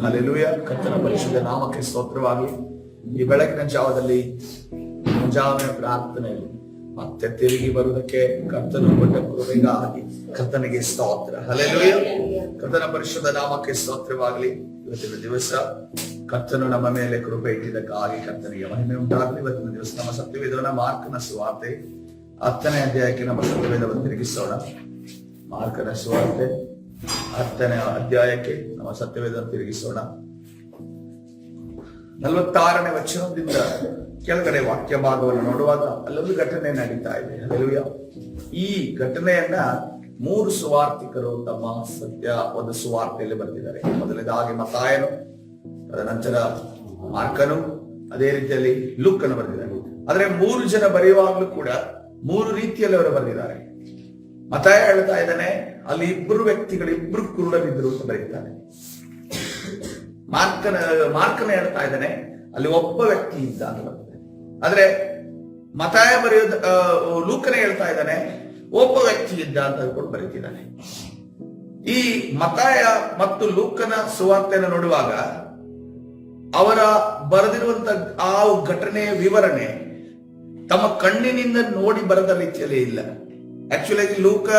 Hallelujah. ಕರ್ತನ ಪರಿಶುದ್ಧ ನಾಮಕ್ಕೆ ಸ್ತೋತ್ರವಾಗಲಿ. ಈ ಬೆಳಗಿನ ಜಾವದಲ್ಲಿ ಮುಂಜಾನೆ ಪ್ರಾರ್ಥನೆಯಲ್ಲಿ ಮತ್ತೆ ತಿರುಗಿ ಬರುವುದಕ್ಕೆ ಕರ್ತನು ಕೊಟ್ಟ ಕೃಪೆಗಾಗಿ ಕರ್ತನಿಗೆ ಸ್ತೋತ್ರ. ಹಲ್ಲೆಲೂಯಾ. ಕರ್ತನ ಪರಿಶುದ್ಧ ನಾಮಕ್ಕೆ ಸ್ತೋತ್ರವಾಗಲಿ. ಇವತ್ತಿನ ದಿವಸ ಕರ್ತನು ನಮ್ಮ ಮೇಲೆ ಕೃಪೆ ಇಟ್ಟಿದ್ದಕ್ಕಾಗಿ ಕರ್ತನಿಗೆ ಮಹಿಮೆ ಉಂಟಾಗಲಿ. ಇವತ್ತಿನ ದಿವಸ ನಮ್ಮ ಸತ್ಯವೇದವನ್ನ ಮಾರ್ಕನ ಸುವಾರ್ತೆ 10ನೇ ಅಧ್ಯಾಯಕ್ಕೆ ನಮ್ಮ ಸತ್ಯವೇದವನ್ನು ತಿರುಗಿಸೋಣ. ಮಾರ್ಕನ ಸುವಾರ್ತೆ 10ನೇ ಅಧ್ಯಾಯಕ್ಕೆ ನಮ್ಮ ಸತ್ಯವೇದವನ್ನು ತಿರುಗಿಸೋಣ. 46ನೇ ವಚನದಿಂದ ಕೆಳಗಡೆ ವಾಕ್ಯ ಭಾಗವನ್ನು ನೋಡುವಾಗ ಅಲ್ಲೊಂದು ಘಟನೆ ನಡೀತಾ ಇದೆ. ಹಲ್ಲೆಲೂಯಾ. ಈ ಘಟನೆಯನ್ನ 3 ಸುವಾರ್ತಿಕರು ತಮ್ಮ ಒಂದು ಸುವಾರ್ತೆಯಲ್ಲಿ ಬರೆದಿದ್ದಾರೆ. ಮೊದಲನೇದಾಗಿ ಮತ್ತಾಯನು, ತದನಂತರ ಮಾರ್ಕನು, ಅದೇ ರೀತಿಯಲ್ಲಿ ಲೂಕನು ಬರೆದಿದ್ದಾರೆ. ಆದ್ರೆ 3 ಜನ ಬರೆಯುವಾಗಲೂ ಕೂಡ 3 ರೀತಿಯಲ್ಲಿ ಅವರು ಬರೆದಿದ್ದಾರೆ. ಮತ್ತಾಯ ಹೇಳ್ತಾ ಇದ್ದಾನೆ, ಅಲ್ಲಿ 2 ವ್ಯಕ್ತಿಗಳು 2 ಕುರುಡರಿದ್ರು ಅಂತ ಬರೀತಾನೆ. ಮಾರ್ಕನ ಹೇಳ್ತಾ ಇದ್ದಾನೆ, ಅಲ್ಲಿ ಒಬ್ಬ ವ್ಯಕ್ತಿ ಇದ್ದ ಅಂತ ಬರ್ತದೆ. ಆದ್ರೆ ಮತ್ತಾಯ ಲೂಕನೇ ಹೇಳ್ತಾ ಇದ್ದಾನೆ, ಒಬ್ಬ ವ್ಯಕ್ತಿ ಇದ್ದ ಅಂತ ಹೇಳ್ಕೊಂಡು ಬರೀತಿದ್ದಾನೆ. ಈ ಮತ್ತಾಯ ಮತ್ತು ಲೂಕನ ಸುವಾರ್ತೆಯನ್ನು ನೋಡುವಾಗ ಅವರ ಬರೆದಿರುವಂತ ಆ ಘಟನೆಯ ವಿವರಣೆ ತಮ್ಮ ಕಣ್ಣಿನಿಂದ ನೋಡಿ ಬರೆದ ರೀತಿಯಲ್ಲಿ ಇಲ್ಲ. ಆಕ್ಚುಲಿ ಲೂಕ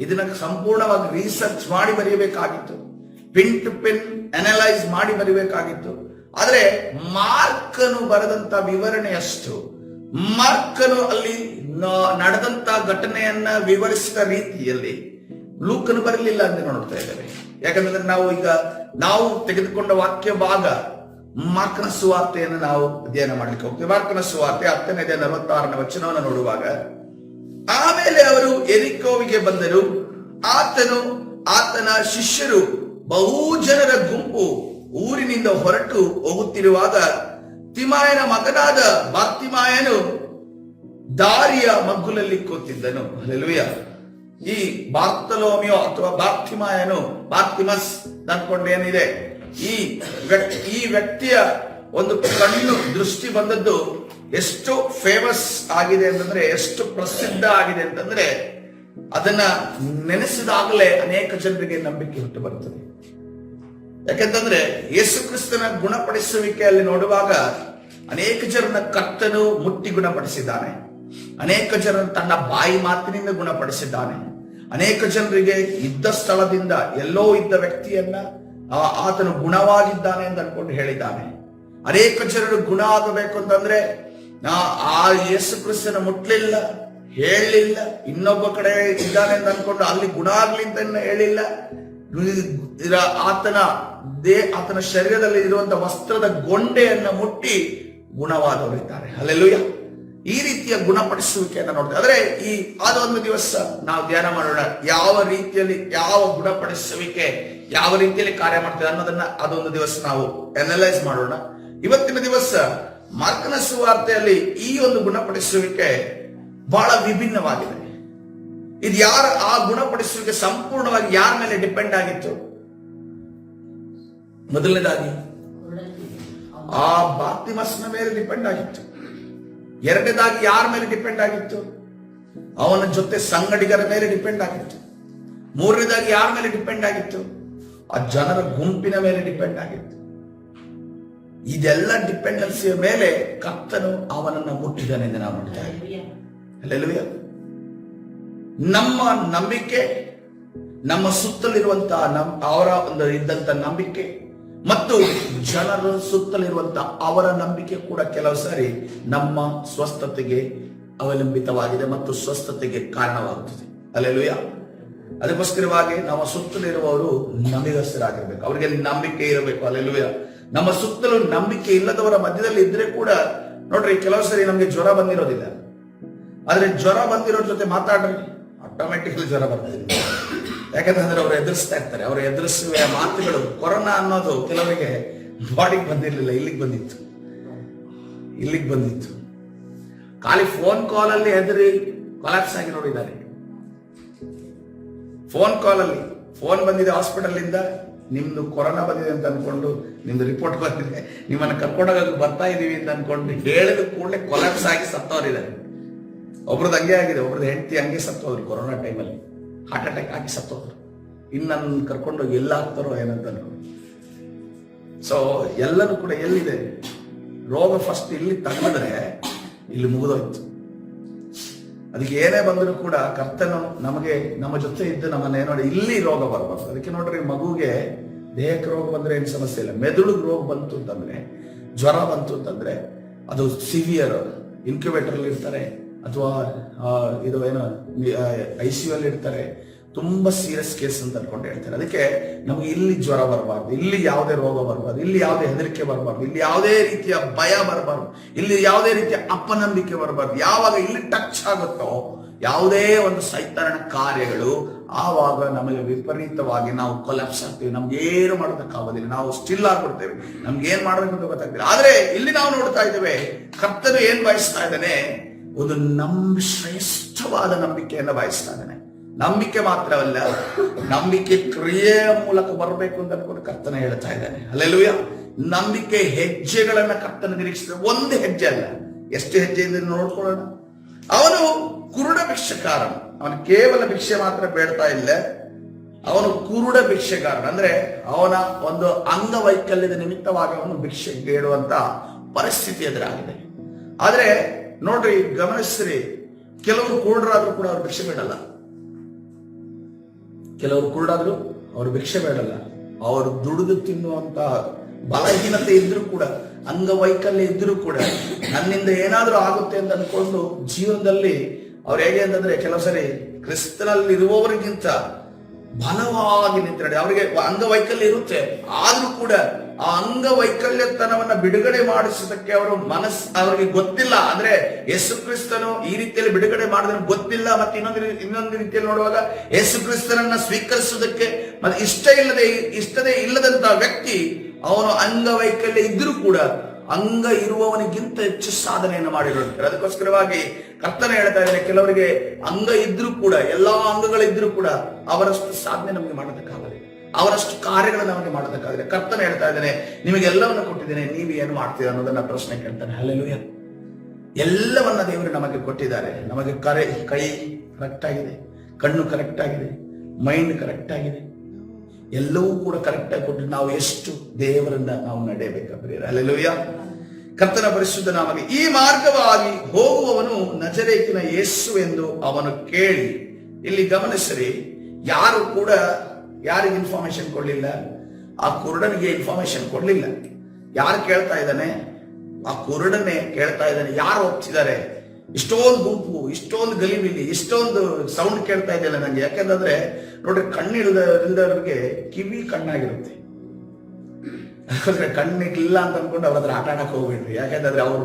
ಇದನ್ನ ಸಂಪೂರ್ಣವಾಗಿ ರಿಸರ್ಚ್ ಮಾಡಿ ಬರೆಯಬೇಕಾಗಿತ್ತು, ಪಿನ್ ಟು ಪಿನ್ ಅನಲೈಸ್ ಮಾಡಿ ಬರೀಬೇಕಾಗಿತ್ತು. ಆದ್ರೆ ಮಾರ್ಕನು ಬರೆದಂತ ವಿವರಣೆಯಷ್ಟು, ಮಾರ್ಕನು ಅಲ್ಲಿ ನಡೆದಂತ ಘಟನೆಯನ್ನ ವಿವರಿಸಿದ ರೀತಿಯಲ್ಲಿ ಲೂಕನು ಬರಲಿಲ್ಲ ಅಂತ ನೋಡ್ತಾ ಇದ್ದೇವೆ. ಯಾಕಂದ್ರೆ ನಾವು ತೆಗೆದುಕೊಂಡ ವಾಕ್ಯ ಭಾಗ ಮಾರ್ಕನ ಸುವಾರ್ತೆಯನ್ನು ನಾವು ಅಧ್ಯಯನ ಮಾಡ್ಲಿಕ್ಕೆ ಹೋಗ್ತೇವೆ. ಮಾರ್ಕನ ಸುವಾರ್ತೆ 10ನೇ ಅಧ್ಯಾಯ 46ನೇ ವಚನವನ್ನು ನೋಡುವಾಗ, ಆಮೇಲೆ ಅವರು ಎರಿಕೋವಿಗೆ ಬಂದರು. ಆತನ ಶಿಷ್ಯರು ಬಹು ಜನರ ಗುಂಪು ಊರಿನಿಂದ ಹೊರಟು ಹೋಗುತ್ತಿರುವಾಗ ತಿಮಾಯನ ಮಗನಾದ ಬಾರ್ತಿಮಾಯನು ದಾರಿಯ ಮಗ್ಗುಲಲ್ಲಿ ಕೂತಿದ್ದನು. ಹಲ್ಲೆಲೂಯಾ. ಈ ಬಾರ್ತಲೋಮಿಯೋ ಅಥವಾ ಬಾರ್ತಿಮಸ್ ಅಂದ್ಕೊಂಡು ಏನಿದೆ, ಈ ವ್ಯಕ್ತಿಯ ಒಂದು ಕಣ್ಣು ದೃಷ್ಟಿ ಬಂದದ್ದು ಎಷ್ಟು ಫೇಮಸ್ ಆಗಿದೆ ಅಂತಂದ್ರೆ, ಎಷ್ಟು ಪ್ರಸಿದ್ಧ ಆಗಿದೆ ಅಂತಂದ್ರೆ, ಅದನ್ನ ನೆನೆಸಿದಾಗಲೇ ಅನೇಕ ಜನರಿಗೆ ನಂಬಿಕೆ ಹುಟ್ಟು ಬರುತ್ತದೆ. ಯಾಕೆಂತಂದ್ರೆ ಯೇಸು ಕ್ರಿಸ್ತನ ಗುಣಪಡಿಸುವಿಕೆಯಲ್ಲಿ ನೋಡುವಾಗ ಅನೇಕ ಜನರನ್ನ ಕರ್ತನು ಮುಟ್ಟಿ ಗುಣಪಡಿಸಿದ್ದಾನೆ. ಅನೇಕ ಜನರನ್ನು ತನ್ನ ಬಾಯಿ ಮಾತಿನಿಂದ ಗುಣಪಡಿಸಿದ್ದಾನೆ. ಅನೇಕ ಜನರಿಗೆ ಇದ್ದ ಸ್ಥಳದಿಂದ ಎಲ್ಲೋ ಇದ್ದ ವ್ಯಕ್ತಿಯನ್ನ ಆತನು ಗುಣವಾಗಿದ್ದಾನೆ ಅಂತ ಅನ್ಕೊಂಡು ಹೇಳಿದ್ದಾನೆ. ಅನೇಕ ಜನರು ಗುಣ ಆಗಬೇಕು ಅಂತಂದ್ರೆ ಆ ಯೇಸು ಕ್ರಿಸ್ತನ ಮುಟ್ಲಿಲ್ಲ, ಹೇಳಲಿಲ್ಲ, ಇನ್ನೊಬ್ಬ ಕಡೆ ಇದ್ದಾನೆ ಅಂತ ಅನ್ಕೊಂಡು ಅಲ್ಲಿ ಗುಣ ಆಗ್ಲಿ ಅಂತ ಹೇಳಿಲ್ಲ. ಆತನ ಶರೀರದಲ್ಲಿ ಇರುವಂತಹ ವಸ್ತ್ರದ ಗೊಂಡೆಯನ್ನ ಮುಟ್ಟಿ ಗುಣವಾದವರಿದ್ದಾರೆ. ಹಲ್ಲೆಲೂಯಾ. ಈ ರೀತಿಯ ಗುಣಪಡಿಸುವಿಕೆಯನ್ನ ನೋಡ್ತೇವೆ. ಆದ್ರೆ ಅದೊಂದು ದಿವಸ ನಾವು ಧ್ಯಾನ ಮಾಡೋಣ, ಯಾವ ರೀತಿಯಲ್ಲಿ ಯಾವ ಗುಣಪಡಿಸುವಿಕೆ ಯಾವ ರೀತಿಯಲ್ಲಿ ಕಾರ್ಯ ಮಾಡ್ತೇವೆ ಅನ್ನೋದನ್ನ ಅದೊಂದು ದಿವಸ ನಾವು ಅನಲೈಸ್ ಮಾಡೋಣ. ಇವತ್ತಿನ ದಿವಸ ಮಾರ್ಕನ ಸುವಾರ್ತೆಯಲ್ಲಿ ಈ ಒಂದು ಗುಣಪಡಿಸುವಿಕೆ ಬಹಳ ವಿಭಿನ್ನವಾಗಿದೆ. ಇದು ಆ ಗುಣಪಡಿಸುವಿಕೆ ಸಂಪೂರ್ಣವಾಗಿ ಯಾರ ಮೇಲೆ ಡಿಪೆಂಡ್ ಆಗಿತ್ತು? ಮೊದಲನೇದಾಗಿ ಆ ಬಾರ್ತಿಮಸ್ನ ಮೇಲೆ ಡಿಪೆಂಡ್ ಆಗಿತ್ತು. ಎರಡನೇದಾಗಿ ಯಾರ ಮೇಲೆ ಡಿಪೆಂಡ್ ಆಗಿತ್ತು? ಅವನ ಜೊತೆ ಸಂಗಡಿಗರ ಮೇಲೆ ಡಿಪೆಂಡ್ ಆಗಿತ್ತು. ಮೂರನೇದಾಗಿ ಯಾರ ಮೇಲೆ ಡಿಪೆಂಡ್ ಆಗಿತ್ತು? ಆ ಜನರ ಗುಂಪಿನ ಮೇಲೆ ಡಿಪೆಂಡ್ ಆಗಿತ್ತು. ಇದೆಲ್ಲ ಡಿಪೆಂಡೆನ್ಸಿಯ ಮೇಲೆ ಕರ್ತನು ಅವನನ್ನ ಮುಟ್ಟಿದ್ದಾನೆ ಎಂದು ನಾವು ನೋಡ್ತಾ ಇದ್ದೀವಿ. ಹಲ್ಲೆಲೂಯಾ. ನಮ್ಮ ನಂಬಿಕೆ, ನಮ್ಮ ಸುತ್ತಲಿರುವಂತಹ ಅವರ ಒಂದು ಇದ್ದಂತ ನಂಬಿಕೆ ಮತ್ತು ಜನರ ಸುತ್ತಲಿರುವಂತಹ ಅವರ ನಂಬಿಕೆ ಕೂಡ ಕೆಲವು ಸಾರಿ ನಮ್ಮ ಸ್ವಸ್ಥತೆಗೆ ಅವಲಂಬಿತವಾಗಿದೆ ಮತ್ತು ಸ್ವಸ್ಥತೆಗೆ ಕಾರಣವಾಗುತ್ತದೆ. ಹಲ್ಲೆಲೂಯಾ. ಅದಕ್ಕೋಸ್ಕರವಾಗಿ ನಮ್ಮ ಸುತ್ತಲಿರುವವರು ನಂಬಿಗಸ್ತರಾಗಿರ್ಬೇಕು, ಅವರಿಗೆ ನಂಬಿಕೆ ಇರಬೇಕು. ಹಲ್ಲೆಲೂಯಾ. ನಮ್ಮ ಸುತ್ತಲೂ ನಂಬಿಕೆ ಇಲ್ಲದವರ ಮಧ್ಯದಲ್ಲಿ ಇದ್ರೆ ಕೂಡ ನೋಡ್ರಿ, ಕೆಲವು ಸರಿ ನಮ್ಗೆ ಜ್ವರ ಬಂದಿರೋದಿಲ್ಲ, ಆದ್ರೆ ಜ್ವರ ಬಂದಿರೋದ್ರ ಜೊತೆ ಮಾತಾಡ್ರಿ, ಆಟೋಮೆಟಿಕಲಿ ಜ್ವರ ಬರ್ತದೆ. ಯಾಕಂತಂದ್ರೆ ಅವ್ರು ಎದುರಿಸ್ತಾ ಇರ್ತಾರೆ. ಅವ್ರು ಎದುರಿಸುವ ಮಾತುಗಳು, ಕೊರೋನಾ ಅನ್ನೋದು ಕೆಲವರಿಗೆ ಬಾಡಿಗೆ ಬಂದಿರಲಿಲ್ಲ, ಇಲ್ಲಿಗೆ ಬಂದಿತ್ತು. ಖಾಲಿ ಫೋನ್ ಕಾಲ್ ಅಲ್ಲಿ ಹೆದರಿ ಕೊಲಾಪ್ಸ್ ಆಗಿ ನೋಡಿದ್ದಾರೆ. ಫೋನ್ ಕಾಲ್ ಅಲ್ಲಿ ಫೋನ್ ಬಂದಿದೆ ಹಾಸ್ಪಿಟಲ್ ಇಂದ, ನಿಮ್ದು ಕೊರೋನಾ ಬಂದಿದೆ ಅಂತ ಅನ್ಕೊಂಡು, ನಿಮ್ದು ರಿಪೋರ್ಟ್ ಬಂದಿದೆ, ನಿಮ್ಮನ್ನ ಕರ್ಕೊಂಡೋಗಕ್ಕೆ ಬರ್ತಾ ಇದೀವಿ ಅಂತ ಅನ್ಕೊಂಡು ಹೇಳಿದ ಕೂಡಲೇ ಕೊಲಾಪ್ಸ್ ಆಗಿ ಸತ್ತವರಿದ್ದಾರೆ. ಒಬ್ರದ್ದು ಹಂಗೆ ಆಗಿದೆ, ಒಬ್ರದ್ದು ಹೆಂಡತಿ ಹಂಗೆ ಸತ್ತೋದ್ರು ಕೊರೋನಾ ಟೈಮಲ್ಲಿ, ಹಾರ್ಟ್ ಅಟ್ಯಾಕ್ ಆಗಿ ಸತ್ತೋದ್ರು. ಇನ್ನು ನನ್ನ ಕರ್ಕೊಂಡೋಗಿ ಎಲ್ಲ ಹಾಕ್ತಾರೋ ಏನಂತ ಅನ್ಕೊಂಡು ಸೊ ಎಲ್ಲನೂ ಕೂಡ ಎಲ್ಲಿದೆ? ರೋಗ ಫಸ್ಟ್ ಇಲ್ಲಿ ತಗೊಂಡ್ರೆ ಇಲ್ಲಿ ಮುಗಿದೋಯ್ತು. ಅದಕ್ಕೆ ಏನೇ ಬಂದರೂ ಕೂಡ ಕರ್ತನು ನಮಗೆ ನಮ್ಮ ಜೊತೆ ಇದ್ದು ನಮ್ಮನ್ನೇ ನೋಡಿ ಇಲ್ಲಿ ರೋಗ ಬರಬಾರ್ದು. ಅದಕ್ಕೆ ನೋಡ್ರಿ, ಮಗುಗೆ ದೇಹಕ್ಕೆ ರೋಗ ಬಂದ್ರೆ ಏನು ಸಮಸ್ಯೆ ಇಲ್ಲ. ಮೆದುಳಿಗೆ ರೋಗ ಬಂತು ಅಂತಂದ್ರೆ, ಜ್ವರ ಬಂತು ಅಂತಂದ್ರೆ ಅದು ಸಿವಿಯರ್, ಇನ್ಕ್ಯುಬೇಟರ್ ಅಲ್ಲಿ ಇರ್ತಾರೆ ಅಥವಾ ಇದು ಏನೋ ICU ಅಲ್ಲಿ ಇರ್ತಾರೆ. ತುಂಬಾ ಸೀರಿಯಸ್ ಕೇಸ್ ಅಂತ ಅನ್ಕೊಂಡು ಹೇಳ್ತಾರೆ. ಅದಕ್ಕೆ ನಮ್ಗೆ ಇಲ್ಲಿ ಜ್ವರ ಬರಬಾರ್ದು, ಇಲ್ಲಿ ಯಾವುದೇ ರೋಗ ಬರಬಾರ್ದು, ಇಲ್ಲಿ ಯಾವುದೇ ಹೆದರಿಕೆ ಬರಬಾರ್ದು, ಇಲ್ಲಿ ಯಾವುದೇ ರೀತಿಯ ಭಯ ಬರಬಾರ್ದು, ಇಲ್ಲಿ ಯಾವುದೇ ರೀತಿಯ ಅಪನಂಬಿಕೆ ಬರಬಾರ್ದು. ಯಾವಾಗ ಇಲ್ಲಿ ಟಚ್ ಆಗುತ್ತೋ ಯಾವುದೇ ಒಂದು ಸೈತಾನ ಕಾರ್ಯಗಳು, ಆವಾಗ ನಮಗೆ ವಿಪರೀತವಾಗಿ ನಾವು ಕೊಲ್ಯಾಪ್ಸ್ ಆಗ್ತೀವಿ. ನಮ್ಗೆ ಏನು ಮಾಡೋದಕ್ಕಾಗೋದಿಲ್ಲ, ನಾವು ಸ್ಟಿಲ್ ಆಗ್ಬಿಡ್ತೇವೆ, ನಮ್ಗೆ ಏನ್ ಮಾಡ್ಬೇಕು ಅಂತ ಗೊತ್ತಾಗ್ತಿಲ್ಲ. ಆದ್ರೆ ಇಲ್ಲಿ ನಾವು ನೋಡ್ತಾ ಇದ್ದೇವೆ, ಕರ್ತನು ಏನ್ ಬಯಸ್ತಾ ಇದ್ದಾನೆ? ಒಂದು ಶ್ರೇಷ್ಠವಾದ ನಂಬಿಕೆಯನ್ನ ಬಯಸ್ತಾ ಇದ್ದಾನೆ. ನಂಬಿಕೆ ಮಾತ್ರವಲ್ಲ, ನಂಬಿಕೆ ಕ್ರಿಯೆಯ ಮೂಲಕ ಬರಬೇಕು ಅಂತ ಅನ್ಕೊಂಡು ಕರ್ತನ ಹೇಳ್ತಾ ಇದ್ದಾನೆ. ಹಲ್ಲೆಲೂಯಾ. ನಂಬಿಕೆ ಹೆಜ್ಜೆಗಳನ್ನ ಕರ್ತನ ನಿರೀಕ್ಷಿಸಿದ, ಒಂದು ಹೆಜ್ಜೆ ಅಲ್ಲ, ಎಷ್ಟು ಹೆಜ್ಜೆಯಿಂದ ನೋಡ್ಕೊಳ್ಳೋಣ. ಅವನು ಕುರುಡ ಭಿಕ್ಷೆಕಾರನು. ಅವನು ಕೇವಲ ಭಿಕ್ಷೆ ಮಾತ್ರ ಬೇಡ್ತಾ ಇಲ್ಲ, ಅವನು ಕುರುಡ ಭಿಕ್ಷೆಕಾರನು. ಅಂದ್ರೆ ಅವನ ಒಂದು ಅಂಗವೈಕಲ್ಯದ ನಿಮಿತ್ತವಾಗಿ ಅವನು ಭಿಕ್ಷೆ ಬೇಡುವಂತ ಪರಿಸ್ಥಿತಿ ಎದುರಾಗಿದೆ. ಆದ್ರೆ ನೋಡ್ರಿ, ಗಮನಿಸ್ರಿ, ಕೆಲವರು ಕುರುಡರಾದ್ರೂ ಕೂಡ ಅವ್ರು ಭಿಕ್ಷೆ ಬೇಡಲ್ಲ. ಕೆಲವರು ಕುರುಡಾದ್ರು ಅವರು ಭಿಕ್ಷೆ ಬೇಡಲ್ಲ. ಅವರು ದುಡಿದು ತಿನ್ನುವಂತ ಬಲಹೀನತೆ ಇದ್ರೂ ಕೂಡ, ಅಂಗವೈಕಲ್ಯ ಇದ್ರೂ ಕೂಡ, ನನ್ನಿಂದ ಏನಾದ್ರೂ ಆಗುತ್ತೆ ಅಂತ ಅನ್ಕೊಂಡು ಜೀವನದಲ್ಲಿ ಅವ್ರು ಹೇಗೆ ಅಂತಂದ್ರೆ, ಕೆಲವು ಸರಿ ಕ್ರಿಸ್ತನಲ್ಲಿ ಇರುವವರಿಗಿಂತ ಬಲವಾಗಿ ನಿಂತಿದ್ದಾರೆ. ಅವರಿಗೆ ಅಂಗವೈಕಲ್ಯ ಇರುತ್ತೆ, ಆದ್ರೂ ಕೂಡ ಆ ಅಂಗವೈಕಲ್ಯತನವನ್ನ ಬಿಡುಗಡೆ ಮಾಡಿಸೋದಕ್ಕೆ ಅವರು ಅವರಿಗೆ ಗೊತ್ತಿಲ್ಲ. ಆದ್ರೆ ಯೇಸು ಕ್ರಿಸ್ತನು ಈ ರೀತಿಯಲ್ಲಿ ಬಿಡುಗಡೆ ಮಾಡಿದ್ರೆ ಗೊತ್ತಿಲ್ಲ. ಮತ್ತೆ ಇನ್ನೊಂದು ರೀತಿಯಲ್ಲಿ ನೋಡುವಾಗ, ಯೇಸು ಕ್ರಿಸ್ತನನ್ನ ಸ್ವೀಕರಿಸೋದಕ್ಕೆ ಮತ್ತೆ ಇಷ್ಟದೇ ಇಲ್ಲದಂತ ವ್ಯಕ್ತಿ, ಅವನು ಅಂಗವೈಕಲ್ಯ ಇದ್ರೂ ಕೂಡ ಅಂಗ ಇರುವವನಿಗಿಂತ ಹೆಚ್ಚು ಸಾಧನೆಯನ್ನು ಮಾಡಿರುತ್ತಾರೆ. ಅದಕ್ಕೋಸ್ಕರವಾಗಿ ಕರ್ತನ ಹೇಳ್ತಾ ಇದ್ದಾನೆ, ಕೆಲವರಿಗೆ ಅಂಗ ಇದ್ರೂ ಕೂಡ, ಎಲ್ಲಾ ಅಂಗಗಳಿದ್ರೂ ಕೂಡ ಅವರಷ್ಟು ಸಾಧನೆ ನಮಗೆ ಮಾಡೋದಕ್ಕಾಗಲಿಲ್ಲ, ಅವರಷ್ಟು ಕಾರ್ಯಗಳನ್ನು ನಮಗೆ ಮಾಡೋದಕ್ಕಾಗಲಿಲ್ಲ. ಕರ್ತನ ಹೇಳ್ತಾ ಇದ್ದಾನೆ, ನಿಮಗೆಲ್ಲವನ್ನು ಕೊಟ್ಟಿದ್ದೇನೆ, ನೀವು ಏನು ಮಾಡ್ತೀರಾ ಅನ್ನೋದನ್ನ ಪ್ರಶ್ನೆ ಕೇಳ್ತಾನೆ. ಹಲ್ಲೆಲೂಯಾ. ಎಲ್ಲವನ್ನ ದೇವರು ನಮಗೆ ಕೊಟ್ಟಿದ್ದಾರೆ. ನಮಗೆ ಕೈ ಕರೆಕ್ಟ್ ಆಗಿದೆ, ಕಣ್ಣು ಕರೆಕ್ಟ್ ಆಗಿದೆ, ಮೈಂಡ್ ಕರೆಕ್ಟ್ ಆಗಿದೆ, ಎಲ್ಲವೂ ಕೂಡ ಕರೆಕ್ಟ್ ಆಗಿ ಕೊಟ್ಟು ನಾವು ಎಷ್ಟು ದೇವರನ್ನ ನಾವು ನಡೆಯಬೇಕಾದ್ರೆ. ಹಲ್ಲೆಲೂಯಾ. ಕರ್ತನ ಪರಿಶುದ್ಧ ನಾಮಕ್ಕೆ. ಈ ಮಾರ್ಗವಾಗಿ ಹೋಗುವವನು ನಜರೇತಿನ ಯೇಸು ಎಂದು ಅವನು ಕೇಳಿ. ಇಲ್ಲಿ ಗಮನಿಸ್ರಿ, ಯಾರು ಕೂಡ ಯಾರಿಗೆ ಇನ್ಫಾರ್ಮೇಶನ್ ಕೊಡ್ಲಿಲ್ಲ? ಆ ಕುರುಡನಿಗೆ ಇನ್ಫಾರ್ಮೇಶನ್ ಕೊಡ್ಲಿಲ್ಲ. ಯಾರು ಕೇಳ್ತಾ ಇದ್ದಾನೆ? ಆ ಕುರುಡನೆ ಕೇಳ್ತಾ ಇದ್ದಾನೆ. ಯಾರು ಒಪ್ಪಿಸಿದ್ದಾರೆ? ಇಷ್ಟೊಂದು ಗುಂಪು, ಇಷ್ಟೊಂದು ಗಲಿಬಿಲಿ, ಇಷ್ಟೊಂದು ಸೌಂಡ್ ಕೇಳ್ತಾ ಇದೆಯಲ್ಲ ನಂಗೆ. ಯಾಕಂದ್ರೆ ನೋಡ್ರಿ, ಕಣ್ಣಿಲ್ದವ್ರಿಗೆ ಕಿವಿ ಕಣ್ಣಾಗಿರುತ್ತೆ. ಯಾಕಂದ್ರೆ ಕಣ್ಣಿಲ್ಲ ಅಂತ ಅನ್ಕೊಂಡು ಅವ್ರ ಹತ್ರ ಆಟ ಆಡಕ್ ಹೋಗ್ಬಿಡ್ರಿ. ಯಾಕಂದ್ರೆ ಅವರು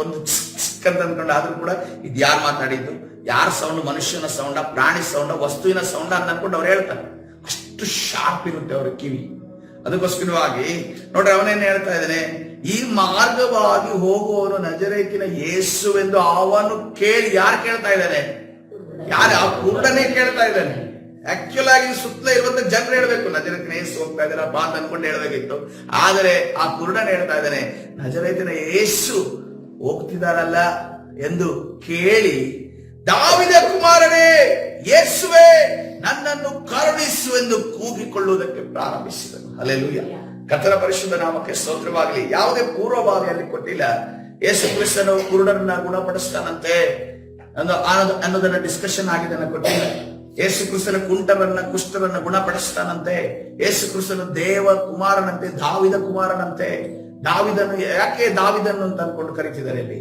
ಒಂದು ಚಿಕ್ಕ ಅಂತ ಅನ್ಕೊಂಡು, ಆದ್ರೂ ಕೂಡ ಇದು ಯಾರು ಮಾತಾಡಿದ್ದು, ಯಾರ ಸೌಂಡ್, ಮನುಷ್ಯನ ಸೌಂಡ, ಪ್ರಾಣಿ ಸೌಂಡ, ವಸ್ತುವಿನ ಸೌಂಡ ಅಂತ ಅನ್ಕೊಂಡು ಅವ್ರು ಹೇಳ್ತಾರೆ. ಅಷ್ಟು ಶಾರ್ಪ್ ಇರುತ್ತೆ ಅವ್ರ ಕಿವಿ. ಅದಕ್ಕೋಸ್ಕರವಾಗಿ ನೋಡ್ರಿ, ಅವನೇನ್ ಹೇಳ್ತಾ ಇದ್ದಾನೆ? ಈ ಮಾರ್ಗವಾಗಿ ಹೋಗುವವನು ನಜರೇತಿನ ಯೇಸು ಎಂದು ಅವನು ಕೇಳಿ. ಯಾರು ಕೇಳ್ತಾ ಇದ್ದಾನೆ? ಯಾರು? ಆ ಕುರುಡನೇ ಕೇಳ್ತಾ ಇದ್ದಾನೆ. ಆಕ್ಚುಲ್ ಆಗಿ ಸುತ್ತಲೇ ಇರುವಂತ ಜನರು ಹೇಳ್ಬೇಕು, ನಜರೇತಿನ ಯೇಸು ಹೋಗ್ತಾ ಇದ್ದಾರಪ್ಪ ಅಂತ ಅನ್ಕೊಂಡು ಹೇಳ್ಬೇಕಿತ್ತು. ಆದರೆ ಆ ಕುರುಡನ್ ಹೇಳ್ತಾ ಇದ್ದಾನೆ, ನಜರೇತಿನ ಯೇಸು ಹೋಗ್ತಿದಾರಲ್ಲ ಎಂದು ಕೇಳಿ, ದಾವಿದ ಕುಮಾರನೇ ಯೇಸುವೆ, ನನ್ನನ್ನು ಕರುಣಿಸು ಎಂದು ಕೂಗಿಕೊಳ್ಳುವುದಕ್ಕೆ ಪ್ರಾರಂಭಿಸಿದನು. ಹಲ್ಲೆಲೂಯಾ. ಕರ್ತನ ಪರಿಶುದ್ಧ ನಾಮಕ್ಕೆ ಸ್ತೋತ್ರವಾಗಲಿ. ಯಾವುದೇ ಪೂರ್ವಭಾವಿಯಲ್ಲಿ ಕೊಟ್ಟಿಲ್ಲ. ಯೇಸು ಕ್ರಿಸ್ತನು ಕುರುಡರನ್ನ ಗುಣಪಡಿಸ್ತಾನಂತೆ ಅನ್ನೋದನ್ನ ಡಿಸ್ಕಷನ್ ಆಗಿದ್ದನ್ನ ಕೊಟ್ಟಿಲ್ಲ. ಯೇಸು ಕ್ರಿಸ್ತನ ಕುಷ್ಠರನ್ನ ಗುಣಪಡಿಸ್ತಾನಂತೆ. ಯೇಸು ಕ್ರಿಸ್ತನು ದೇವ ಕುಮಾರನಂತೆ, ದಾವಿದ ಕುಮಾರನಂತೆ. ದಾವಿದನು ಯಾಕೆ ದಾವಿದನ್ನು ಅಂತ ಅನ್ಕೊಂಡು ಕರೀತಿದ್ದಾರೆ ಇಲ್ಲಿ?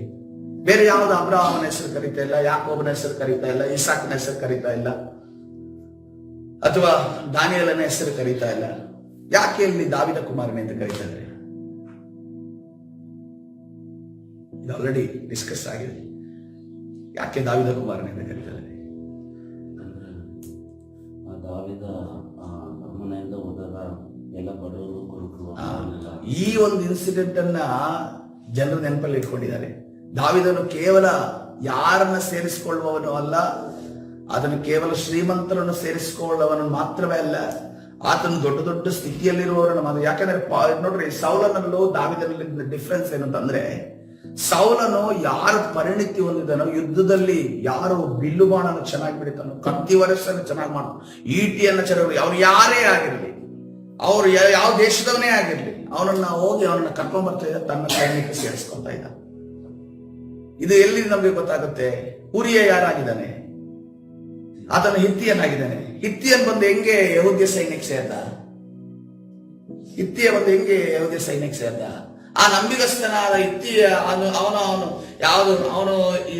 ಬೇರೆ ಯಾವ್ದು ಅಬ್ರಹಾಮನ ಹೆಸರು ಕರೀತಾ ಇಲ್ಲ, ಯಾಕೋಬನ ಹೆಸರು ಕರೀತಾ ಇಲ್ಲ, ಇಸಾಕನ ಹೆಸರು ಕರೀತಾ ಇಲ್ಲ, ಅಥವಾ ದಾನಿಯೇಲನ ಹೆಸರು ಕರೀತಾ ಇಲ್ಲ. ಯಾಕೆ ಇಲ್ಲಿ ದಾವಿದ ಕುಮಾರನೇ ಅಂತ ಕರೀತಾ ಇದ್ದಾರೆ? ಇದು ಆಲ್ರೆಡಿ ಡಿಸ್ಕಸ್ ಆಗಿದೆ. ಯಾಕೆ ದಾವಿದ ಕುಮಾರನೇ ಅಂತ ಕರೀತಾ ಇದ್ದಾರೆ? ದಾವಿದ ಮನೆಯಿಂದ ಹೋದಾಗ ಎಲ್ಲ ಬಡವರು ಕುರುಕರು. ಈ ಒಂದು ಇನ್ಸಿಡೆಂಟ್ ಅನ್ನ ಜನರು ನೆನಪಲ್ಲಿ ಇಟ್ಕೊಂಡಿದ್ದಾರೆ. ದಾವಿದನು ಕೇವಲ ಯಾರನ್ನ ಸೇರಿಸಿಕೊಳ್ಳುವವನು ಅಲ್ಲ, ಅದನ್ನು ಕೇವಲ ಶ್ರೀಮಂತರನ್ನು ಸೇರಿಸಿಕೊಳ್ಳುವವನು ಮಾತ್ರವೇ ಅಲ್ಲ, ಆತನು ದೊಡ್ಡ ದೊಡ್ಡ ಸ್ಥಿತಿಯಲ್ಲಿರುವವರನ್ನು. ಯಾಕಂದ್ರೆ ನೋಡ್ರಿ, ಸೌಲನಲ್ಲೂ ದಾವಿದನಲ್ಲಿ ಡಿಫ್ರೆನ್ಸ್ ಏನಂತಂದ್ರೆ, ಸೌಲನು ಯಾರು ಪರಿಣಿತಿ ಹೊಂದಿದನೋ, ಯುದ್ಧದಲ್ಲಿ ಯಾರು ಬಿಲ್ಲು ಬಾಣನ್ನು ಚೆನ್ನಾಗಿ ಬಿಡಿತಾನೋ, ಕತ್ತಿ ವರಸನ್ನು ಚೆನ್ನಾಗಿ ಮಾಡ್ತಾನೋ, ಈಟಿಯನ್ನು ಚೆನ್ನಾಗಿ, ಅವ್ರು ಯಾರೇ ಆಗಿರಲಿ, ಅವರು ಯಾವ ದೇಶದವನೇ ಆಗಿರ್ಲಿ, ಅವನನ್ನ ಕರ್ಕೊಂಡ್ ಬರ್ತಾ ಇದ್ದ, ತನ್ನ ಸೈನ್ಯಕ್ಕೆ ಸೇರಿಸ್ಕೊಳ್ತಾ ಇದ್ದ. ಇದು ಎಲ್ಲಿ ನಮ್ಗೆ ಗೊತ್ತಾಗುತ್ತೆ? ಉರಿಯ ಯಾರಾಗಿದ್ದಾನೆ? ಆತನ ಹಿತ್ತಿಯನಾಗಿದ್ದಾನೆ. ಹಿತ್ತಿಯನ್ ಬಂದು ಹೆಂಗೆ ಯಹೂದ್ಯ ಸೈನ್ಯಕ್ಕೆ ಸೇರ್ದ? ಹಿತ್ತಿಯ ಬಂದು ಹೆಂಗೆ ಯಹೂದ್ಯ ಸೈನ್ಯಕ್ಕೆ ಸೇರ್ದ? ಆ ನಂಬಿಗಸ್ತನಾದ ಹಿತ್ತಿಯ ಅವನು ಈ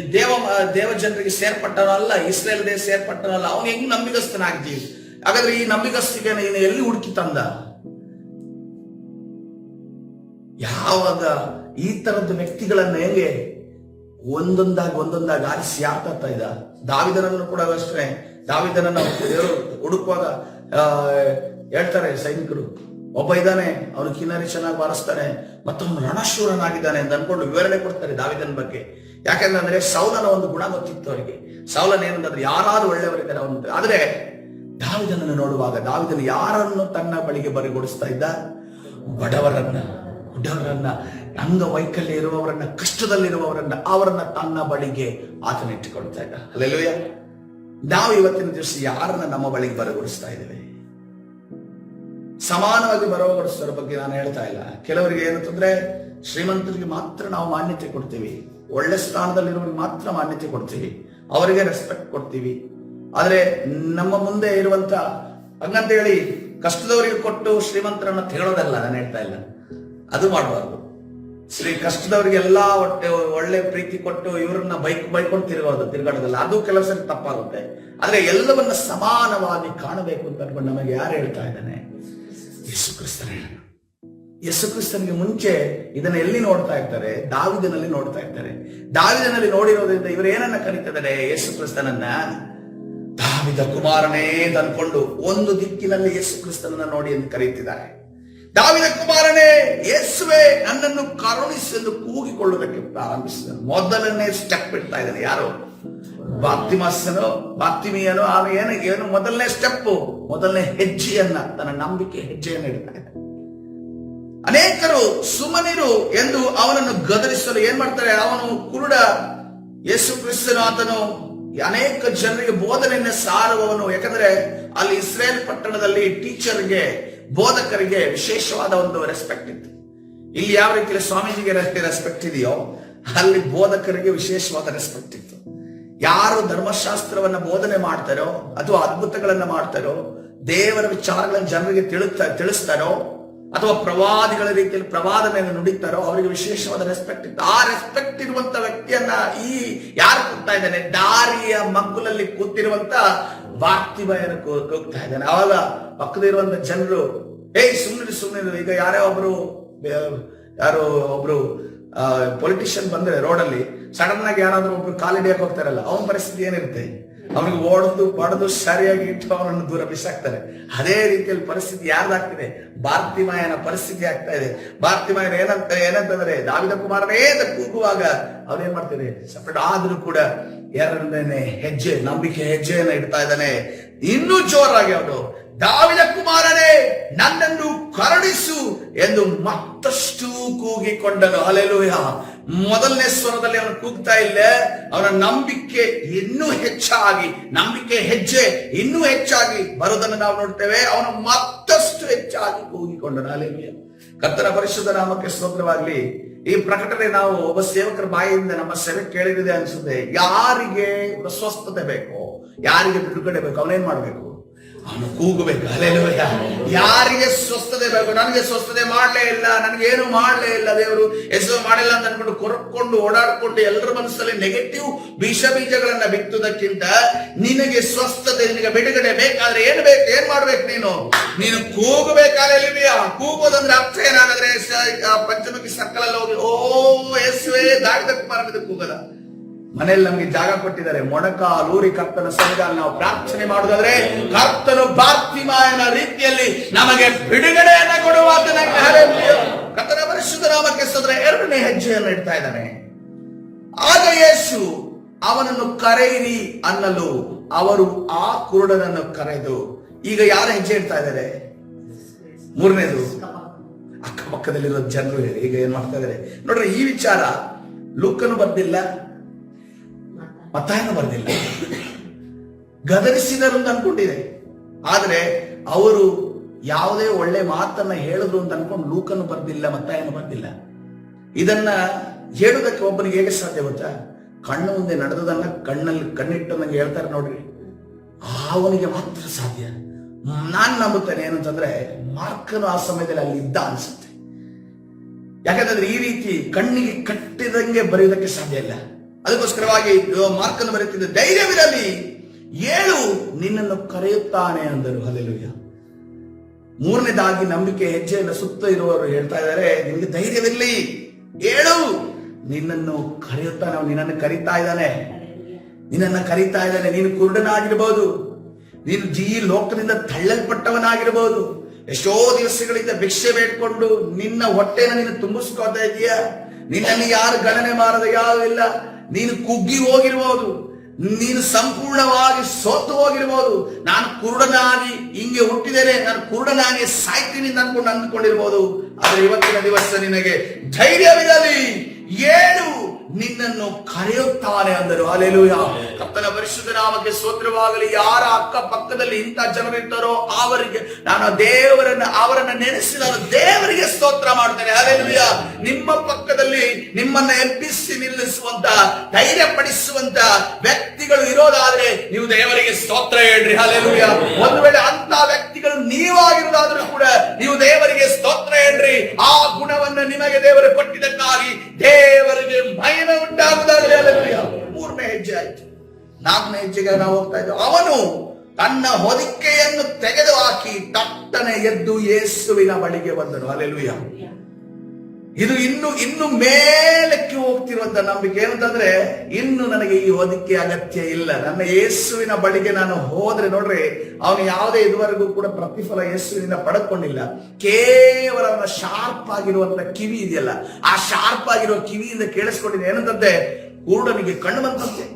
ದೇವ ಜನರಿಗೆ ಸೇರ್ಪಟ್ಟನಲ್ಲ, ಇಸ್ರೇಲ್ ದೇಶ ಸೇರ್ಪಟ್ಟನಲ್ಲ, ಅವನು ಹೆಂಗ್ ನಂಬಿಗಸ್ತನಾಗ್ತೀವಿ? ಹಾಗಾದ್ರೆ ಈ ನಂಬಿಗಸ್ತಿಗೆ ನೀನು ಎಲ್ಲಿ ಹುಡುಕಿ ತಂದ? ಯಾವಾಗ ಈ ತರದ ವ್ಯಕ್ತಿಗಳನ್ನ ಹೆಂಗೆ ಒಂದೊಂದಾಗಿ ಆರಿಸಿ ಯಾರ್ತಾ ಇದ್ದ? ದಾವಿದನನ್ನು ಕೂಡ ಅಷ್ಟೇ. ದಾವಿದನನ್ನು ದೇವರು ಹುಡುಕುವಾಗ ಹೇಳ್ತಾರೆ ಸೈನಿಕರು, ಒಬ್ಬ ಇದ್ದಾನೆ, ಅವನು ಕಿನ್ನರಿ ಚೆನ್ನಾಗಿ ಬಾರಿಸ್ತಾನೆ, ಮತ್ತೊಂದು ರಣಶೂರನಾಗಿದ್ದಾನೆ ಅಂತ ಅನ್ಕೊಂಡು ವಿವರಣೆ ಕೊಡ್ತಾರೆ ದಾವಿದನ ಬಗ್ಗೆ. ಯಾಕಂದ್ರೆ ಸೌಲನ ಒಂದು ಗುಣ ಗೊತ್ತಿತ್ತು ಅವರಿಗೆ. ಸೌಲನ ಏನಂತಂದ್ರೆ ಯಾರಾದ್ರೂ ಒಳ್ಳೆಯವರಿದ್ದಾರೆ ಅವನು. ಆದ್ರೆ ದಾವಿದನನ್ನು ನೋಡುವಾಗ ದಾವಿದನು ಯಾರನ್ನು ತನ್ನ ಬಳಿಗೆ ಬರಿಗೊಡಿಸ್ತಾ ಇದ್ದ? ಬಡವರನ್ನ, ಅಂಗವೈಕಲ್ಯ ಇರುವವರನ್ನ, ಕಷ್ಟದಲ್ಲಿರುವವರನ್ನ, ಅವರನ್ನ ತನ್ನ ಬಳಿಗೆ ಆತನ ಇಟ್ಟುಕೊಳ್ತಾ ಇದ್ದ. ಹಲ್ಲೆಲೂಯಾ. ನಾವು ಇವತ್ತಿನ ದಿವಸ ಯಾರನ್ನ ನಮ್ಮ ಬಳಿಗೆ ಬರಗೊಡಿಸ್ತಾ ಇದ್ದೇವೆ? ಸಮಾನವಾಗಿ ಬರಗೊಡಿಸೋರ ಬಗ್ಗೆ ನಾನು ಹೇಳ್ತಾ ಇಲ್ಲ. ಕೆಲವರಿಗೆ ಏನಂತಂದ್ರೆ ಶ್ರೀಮಂತರಿಗೆ ಮಾತ್ರ ನಾವು ಮಾನ್ಯತೆ ಕೊಡ್ತೀವಿ, ಒಳ್ಳೆ ಸ್ಥಾನದಲ್ಲಿರುವವರಿಗೆ ಮಾತ್ರ ಮಾನ್ಯತೆ ಕೊಡ್ತೀವಿ, ಅವರಿಗೆ ರೆಸ್ಪೆಕ್ಟ್ ಕೊಡ್ತೀವಿ. ಆದ್ರೆ ನಮ್ಮ ಮುಂದೆ ಇರುವಂತ ಹಂಗಂತ ಹೇಳಿ ಕಷ್ಟದವರಿಗೆ ಕೊಟ್ಟು ಶ್ರೀಮಂತರನ್ನ ತೆಗಳೋದಲ್ಲ, ನಾನು ಹೇಳ್ತಾ ಇಲ್ಲ, ಅದು ಮಾಡಬಾರ್ದು. ಕಷ್ಟದವರಿಗೆಲ್ಲ ಒಳ್ಳೆ ಪ್ರೀತಿ ಕೊಟ್ಟು ಇವ್ರನ್ನ ಬೈಕೊಂಡು ತಿರುಗಾಡೋದಲ್ಲ, ಅದು ಕೆಲವು ಸರಿ ತಪ್ಪಾಗುತ್ತೆ. ಆದ್ರೆ ಎಲ್ಲವನ್ನ ಸಮಾನವಾಗಿ ಕಾಣಬೇಕು ಅಂತ ಅನ್ಕೊಂಡು ನಮಗೆ ಯಾರು ಹೇಳ್ತಾ ಇದ್ದಾನೆ? ಯೇಸು ಕ್ರಿಸ್ತನೇ. ಯೇಸು ಕ್ರಿಸ್ತನಿಗೆ ಮುಂಚೆ ಇದನ್ನ ಎಲ್ಲಿ ನೋಡ್ತಾ ಇರ್ತಾರೆ? ದಾವಿದನಲ್ಲಿ ನೋಡ್ತಾ ಇರ್ತಾರೆ. ದಾವಿದನಲ್ಲಿ ನೋಡಿರೋದ್ರಿಂದ ಇವರು ಏನನ್ನ ಕರೀತಿದ್ದಾರೆ? ಯೇಸು ಕ್ರಿಸ್ತನನ್ನ ದಾವಿದ ಕುಮಾರನೇ ಅನ್ಕೊಂಡು ಒಂದು ದಿಕ್ಕಿನಲ್ಲಿ ಯೇಸು ಕ್ರಿಸ್ತನನ್ನ ನೋಡಿ ಎಂದು ಕರೀತಿದ್ದಾರೆ. ದಾವಿದ ಕುಮಾರನೇ, ಯೇಸುವೆ ನನ್ನನ್ನು ಕರುಣಿಸಿ ಎಂದು ಕೂಗಿಕೊಳ್ಳುವುದಕ್ಕೆ ಪ್ರಾರಂಭಿಸಿದನು. ಮೊದಲನೇ ಸ್ಟೆಪ್ ಇಡ್ತಾ ಇದ್ದಾನೆ. ಯಾರು? ಬಾಪ್ತಿಮಿಯನು. ಏನು ಮೊದಲನೇ ಸ್ಟೆಪ್, ಮೊದಲನೇ ಹೆಜ್ಜೆಯನ್ನ, ತನ್ನ ನಂಬಿಕೆ ಹೆಜ್ಜೆಯನ್ನು ಇಡ್ತಾ ಇದ್ದಾನೆ. ಅನೇಕರು ಸುಮ್ಮನಿರು ಎಂದು ಅವನನ್ನು ಗದರಿಸಲು ಏನ್ ಮಾಡ್ತಾರೆ? ಅವನು ಕುರುಡ. ಯೇಸು ಕ್ರಿಸ್ತನು ಆತನು ಅನೇಕ ಜನರಿಗೆ ಬೋಧನೆಯನ್ನ ಸಾರುವವನು. ಯಾಕಂದ್ರೆ ಅಲ್ಲಿ ಇಸ್ರೇಲ್ ಪಟ್ಟಣದಲ್ಲಿ ಟೀಚರ್ಗೆ, ಬೋಧಕರಿಗೆ ವಿಶೇಷವಾದ ಒಂದು ರೆಸ್ಪೆಕ್ಟ್ ಇತ್ತು. ಇಲ್ಲಿ ಯಾವ ರೀತಿಯಲ್ಲಿ ಸ್ವಾಮೀಜಿಗೆ ರೆಸ್ಪೆಕ್ಟ್ ಇದೆಯೋ ಅಲ್ಲಿ ಬೋಧಕರಿಗೆ ವಿಶೇಷವಾದ ರೆಸ್ಪೆಕ್ಟ್ ಇತ್ತು. ಯಾರು ಧರ್ಮಶಾಸ್ತ್ರವನ್ನ ಬೋಧನೆ ಮಾಡ್ತಾರೋ ಅಥವಾ ಅದ್ಭುತಗಳನ್ನ ಮಾಡ್ತಾರೋ, ದೇವರ ವಿಚಾರಗಳನ್ನು ಜನರಿಗೆ ತಿಳಿಸ್ತಾರೋ, ಅಥವಾ ಪ್ರವಾದಿಗಳ ರೀತಿಯಲ್ಲಿ ಪ್ರವಾದನೆಯನ್ನು ನುಡಿತಾರೋ ಅವರಿಗೆ ವಿಶೇಷವಾದ ರೆಸ್ಪೆಕ್ಟ್ ಇತ್ತು. ಆ ರೆಸ್ಪೆಕ್ಟ್ ಇರುವಂತ ವ್ಯಕ್ತಿಯನ್ನ ಈ ಯಾರು ಕೂಗ್ತಾ ಇದ್ದಾನೆ? ದಾರಿಯ ಮಗ್ಗುಲಲ್ಲಿ ಕೂತಿರುವಂತ ಬಾರ್ತಿಮಯನ ಕೂಗ್ತಾ ಇದ್ದಾನೆ. ಅವಾಗ ಪಕ್ಕದಿರುವಂತ ಜನರು, ಸುಮ್ಮನೆ ಈಗ ಯಾರೋ ಒಬ್ರು ಪೊಲಿಟಿಷಿಯನ್ ಬಂದ್ರೆ ರೋಡಲ್ಲಿ ಸಡನ್ ಆಗಿ ಯಾರಾದ್ರೂ ಒಬ್ರು ಕಾಲಿಡಿಯಕ್ಕೆ ಹೋಗ್ತಾರಲ್ಲ, ಅವನ ಪರಿಸ್ಥಿತಿ ಏನಿರುತ್ತೆ? ಅವನಿಗೆ ಬಡದು ಸರಿಯಾಗಿ ಇಟ್ಟು ಅವನನ್ನು ದೂರ ಬಿಸಾಕ್ತಾರೆ. ಅದೇ ರೀತಿಯಲ್ಲಿ ಪರಿಸ್ಥಿತಿ ಯಾರ್ದಾಗ್ತಿದೆ? ಬಾರ್ತಿಮಯನ ಪರಿಸ್ಥಿತಿ ಆಗ್ತಾ ಇದೆ. ಬಾರ್ತಿಮಯನ ಏನಂತಂದ್ರೆ ದಾವಿದ ಕುಮಾರನೇ ಕೂಗುವಾಗ ಅವನೇನ್ ಮಾಡ್ತಿದೆ? ಸಪರೇಟ್ ಆದ್ರೂ ಕೂಡ ಎರಡನೇ ಹೆಜ್ಜೆ, ನಂಬಿಕೆ ಹೆಜ್ಜೆಯನ್ನ ಇಡ್ತಾ ಇದ್ದಾನೆ. ಇನ್ನೂ ಜೋರಾಗಿ ಅವನು, ದಾವಿದ ಕುಮಾರನೇ ನನ್ನನ್ನು ಕರುಣಿಸು ಎಂದು ಮತ್ತಷ್ಟು ಕೂಗಿಕೊಂಡನು. ಹಲ್ಲೆಲೂಯ. ಮೊದಲನೇ ಸ್ವರದಲ್ಲಿ ಅವನು ಕೂಗ್ತಾ ಇಲ್ಲ, ಅವನ ನಂಬಿಕೆ ಇನ್ನೂ ಹೆಚ್ಚಾಗಿ, ನಂಬಿಕೆ ಹೆಜ್ಜೆ ಇನ್ನೂ ಹೆಚ್ಚಾಗಿ ಬರೋದನ್ನು ನಾವು ನೋಡ್ತೇವೆ. ಅವನು ಮತ್ತಷ್ಟು ಹೆಚ್ಚಾಗಿ ಕೂಗಿಕೊಂಡನು. ಹಲ್ಲೆಲೂಯ. ಕರ್ತನ ಪರಿಶುದ್ಧ ನಾಮಕ್ಕೆ ಸ್ತೋತ್ರವಾಗಲಿ. ಈ ಪ್ರಕಟಣೆ ನಾವು ಒಬ್ಬ ಸೇವಕರ ಬಾಯಿಯಿಂದ ನಮ್ಮ ಸೇವೆ ಕೇಳಿದಿದೆ ಅನ್ಸುತ್ತೆ. ಯಾರಿಗೆ ಸ್ವಸ್ಥತೆ ಬೇಕೋ, ಯಾರಿಗೆ ಬಿಡುಗಡೆ ಬೇಕು, ಅವನೇನ್ ಮಾಡ್ಬೇಕು? ಅವನು ಕೂಗಬೇಕು. ಹಲ್ಲೆಲೂಯ. ಯಾರಿಗೆ ಸ್ವಸ್ಥತೆ ಬೇಕು? ನನಗೆ ಸ್ವಸ್ಥತೆ ಮಾಡಲೇ ಇಲ್ಲ, ನನಗೇನು ಮಾಡಲೇ ಇಲ್ಲ, ದೇವರು ಹೆಸರು ಮಾಡಿಲ್ಲ ಅಂತ ಅನ್ಕೊಂಡು ಕೊರಕೊಂಡು ಓಡಾಡ್ಕೊಂಡು ಎಲ್ಲರ ಮನಸ್ಸಲ್ಲಿ ನೆಗೆಟಿವ್ ಬೀಜಗಳನ್ನ ಬಿತ್ತುವುದಕ್ಕಿಂತ ನಿನಗೆ ಸ್ವಸ್ಥತೆ, ನಿನಗೆ ಬಿಡುಗಡೆ ಬೇಕಾದ್ರೆ ಏನ್ ಮಾಡ್ಬೇಕು? ನೀನು ಕೂಗಬೇಕಾದ್ರೆ. ಕೂಗೋದಂದ್ರೆ ಅರ್ಥ ಏನಾದ್ರೆ ಪಂಚಮುಖಿ ಸರ್ಕಲ್ ಅಲ್ಲಿ ಹೋಗಿ ಓ ಯೇಸುವೇ ದಾವಿದ ಕುಮಾರನಿಗೆ ಕೂಗದ. ಮನೆಯಲ್ಲಿ ನಮ್ಗೆ ಜಾಗ ಕೊಟ್ಟಿದ್ದಾರೆ, ಮೊಣಕಾಲೂರಿ ಕರ್ತನ ಸನ್ನಿಧಾನ ನಾವು ಪ್ರಾರ್ಥನೆ ಮಾಡುವುದಾದ್ರೆ ಕರ್ತನು ಬಾರ್ತಿಮಾಯನ ರೀತಿಯಲ್ಲಿ ನಮಗೆ ಬಿಡುಗಡೆಯನ್ನ ಕೊಡುವ ಕರ್ತನ ಪರಿಶುದ್ಧ ನಾಮಕ್ಕೆ ಸ್ತೋತ್ರ. ಎರಡನೇ ಹೆಜ್ಜೆಯನ್ನು ಇಡ್ತಾ ಇದ್ದಾನೆ. ಆಗ ಯೇಸು ಅವನನ್ನು ಕರೆಯಿರಿ ಅನ್ನಲು ಅವರು ಆ ಕುರುಡನನ್ನು ಕರೆದು, ಈಗ ಯಾರ ಹೆಜ್ಜೆ ಇಡ್ತಾ ಇದ್ದಾರೆ? ಮೂರನೇದು ಅಕ್ಕಪಕ್ಕದಲ್ಲಿರೋ ಜನರು ಈಗ ಏನ್ ಮಾಡ್ತಾ ಇದ್ದಾರೆ ನೋಡ್ರಿ. ಈ ವಿಚಾರ ಲೂಕನು ಬರ್ದಿಲ್ಲ, ಮತ್ತಾಯನು ಬರ್ದಿಲ್ಲ. ಗದರಿಸಿದರು ಅಂತ ಅನ್ಕೊಂಡಿದೆ. ಆದ್ರೆ ಅವರು ಯಾವುದೇ ಒಳ್ಳೆ ಮಾತನ್ನ ಹೇಳಿದ್ರು ಅಂತ ಅನ್ಕೊಂಡು ಲೂಕನ್ನು ಬರ್ದಿಲ್ಲ, ಮತ್ತಾಯನು ಬರ್ದಿಲ್ಲ. ಇದನ್ನ ಹೇಳುವುದಕ್ಕೆ ಒಬ್ಬನಿಗೆ ಹೇಗೆ ಸಾಧ್ಯ ಗೊತ್ತಾ? ಕಣ್ಣು ಮುಂದೆ ನಡೆದದನ್ನ ಕಣ್ಣಿಟ್ಟು ನಂಗೆ ಹೇಳ್ತಾರೆ ನೋಡ್ರಿ, ಅವನಿಗೆ ಮಾತ್ರ ಸಾಧ್ಯ. ನಾನ್ ನಂಬುತ್ತೇನೆ ಏನಂತಂದ್ರೆ ಮಾರ್ಕನು ಆ ಸಮಯದಲ್ಲಿ ಅಲ್ಲಿ ಇದ್ದ ಅನ್ಸುತ್ತೆ. ಯಾಕಂದ್ರೆ ಈ ರೀತಿ ಕಣ್ಣಿಗೆ ಕಟ್ಟಿದಂಗೆ ಬರೆಯುವುದಕ್ಕೆ ಸಾಧ್ಯ ಇಲ್ಲ. ಅದಕ್ಕೋಸ್ಕರವಾಗಿ ಮಾರ್ಕನು ಬರೆಯುತ್ತಿದ್ದ, ಧೈರ್ಯವಿರಲಿ, ಏಳು, ನಿನ್ನನ್ನು ಕರೆಯುತ್ತಾನೆ ಅಂದರು. ಹಲ್ಲೆಲೂಯಾ. ಮೂರನೇದಾಗಿ ನಂಬಿಕೆ ಹೆಜ್ಜೆಯನ್ನು ಸುತ್ತ ಇರುವವರು ಹೇಳ್ತಾ ಇದ್ದಾರೆ, ನಿನಗೆ ಧೈರ್ಯವಿರಲಿ, ಏಳು, ನಿನ್ನನ್ನು ಕರೆಯುತ್ತಾನೆ. ಅವನು ನಿನ್ನನ್ನು ಕರೀತಾ ಇದ್ದಾನೆ, ನಿನ್ನನ್ನು ಕರೀತಾ ಇದ್ದಾನೆ. ನೀನು ಕುರುಡನಾಗಿರ್ಬೋದು, ನೀನು ಲೋಕದಿಂದ ತಳ್ಳಲ್ಪಟ್ಟವನಾಗಿರ್ಬೋದು, ಎಷ್ಟೋ ದಿವಸಗಳಿಂದ ಭಿಕ್ಷೆ ಬೇಡ್ಕೊಂಡು ನಿನ್ನ ಹೊಟ್ಟೆನ ನೀನು ತುಂಬಿಸ್ಕೋತಾ ಇದೀಯ, ನಿನ್ನನ್ನು ಯಾರು ಗಣನೆ ಮಾಡದ ಯಾರು ಇಲ್ಲ, ನೀನು ಕುಗ್ಗಿ ಹೋಗಿರ್ಬೋದು, ನೀನು ಸಂಪೂರ್ಣವಾಗಿ ಸೋತು ಹೋಗಿರ್ಬೋದು. ನಾನು ಕುರುಡನಾಗಿ ಹಿಂಗೆ ಹುಟ್ಟಿದ್ದೇನೆ, ನಾನು ಕುರುಡನಾಗಿ ಸಾಯ್ತೀನಿ ಅಂದ್ಕೊಂಡಿರ್ಬೋದು. ಆದ್ರೆ ಇವತ್ತಿನ ದಿವಸ ನಿನಗೆ ಧೈರ್ಯವಿರಲಿ, ಏಳು, ನಿನ್ನನ್ನು ಕರೆಯುತ್ತಾನೆ ಅಂದರು. ಹಲ್ಲೆಲೂಯಾ. ಕರ್ತನ ಪರಿಶುದ್ಧ ನಾಮಕ್ಕೆ ಸ್ತೋತ್ರವಾಗಲಿ. ಯಾರ ಅಕ್ಕ ಪಕ್ಕದಲ್ಲಿ ಇಂಥ ಜನರು ಇರ್ತಾರೋ ಅವರಿಗೆ ನಾನು ಅವರನ್ನ ನೆನೆಸಿ ನಾನು ದೇವರಿಗೆ ಸ್ತೋತ್ರ ಮಾಡ್ತೇನೆ. ಹಲ್ಲೆಲೂಯಾ. ನಿಮ್ಮ ಪಕ್ಕದಲ್ಲಿ ನಿಮ್ಮನ್ನ ಎಬ್ಬಿಸಿ ನಿಲ್ಲಿಸುವಂತ, ಧೈರ್ಯ ಪಡಿಸುವಂತ ವ್ಯಕ್ತಿಗಳು ಇರೋದಾದ್ರೆ ನೀವು ದೇವರಿಗೆ ಸ್ತೋತ್ರ ಹೇಳ್ರಿ. ಹಲ್ಲೆಲೂಯಾ. ಒಂದು ವೇಳೆ ಅಂತ ವ್ಯಕ್ತಿಗಳು ನೀವಾಗಿರುವುದಾದ್ರೂ ಕೂಡ ನೀವು ದೇವರಿಗೆ ಸ್ತೋತ್ರ ಹೇಳ್ರಿ. ಆ ಗುಣವನ್ನು ನಿಮಗೆ ದೇವರು ಕೊಟ್ಟಿದ್ದಕ್ಕಾಗಿ ದೇವರಿಗೆ ಮಹಿಮೆ ಉಂಟಾಗುವುದಾಗಲಿ. ಹಲ್ಲೆಲೂಯಾ. ಮೂರನೇ ಹೆಜ್ಜೆ ಆಯ್ತು. ನಾಲ್ಕನೇ ಹೆಜ್ಜೆಗೆ ನಾವು ಹೋಗ್ತಾ ಇದ್ದೇವೆ. ಅವನು ತನ್ನ ಹೊದಿಕೆಯನ್ನು ತೆಗೆದು ಹಾಕಿ ತಟ್ಟನೆ ಎದ್ದು ಯೇಸುವಿನ ಬಳಿಗೆ ಬಂದನು. ಹಲ್ಲೆಲೂಯಾ. ಇದು ಇನ್ನು ಮೇಲಕ್ಕೆ ಹೋಗ್ತಿರುವಂತ ನಂಬಿಕೆ ಏನಂತಂದ್ರೆ, ಇನ್ನು ನನಗೆ ಈ ಹೊದಿಕೆ ಅಗತ್ಯ ಇಲ್ಲ, ನನ್ನ ಯೇಸುವಿನ ಬಳಿಗೆ ನಾನು ಹೋದ್ರೆ ನೋಡ್ರಿ, ಅವನು ಯಾವುದೇ ಇದುವರೆಗೂ ಕೂಡ ಪ್ರತಿಫಲ ಯೇಸುವಿನಿಂದ ಪಡೆದುಕೊಂಡಿಲ್ಲ. ಕೇವಲ ಅವನ ಶಾರ್ಪ್ ಆಗಿರುವಂತ ಕಿವಿ ಇದೆಯಲ್ಲ, ಆ ಶಾರ್ಪ್ ಆಗಿರುವ ಕಿವಿಯಿಂದ ಕೇಳಿಸ್ಕೊಂಡಿದ್ದೆ ಏನಂತಂತೆ, ಕುರುಡನಿಗೆ ಕಣ್ಣು ಬಂತಂತೆ,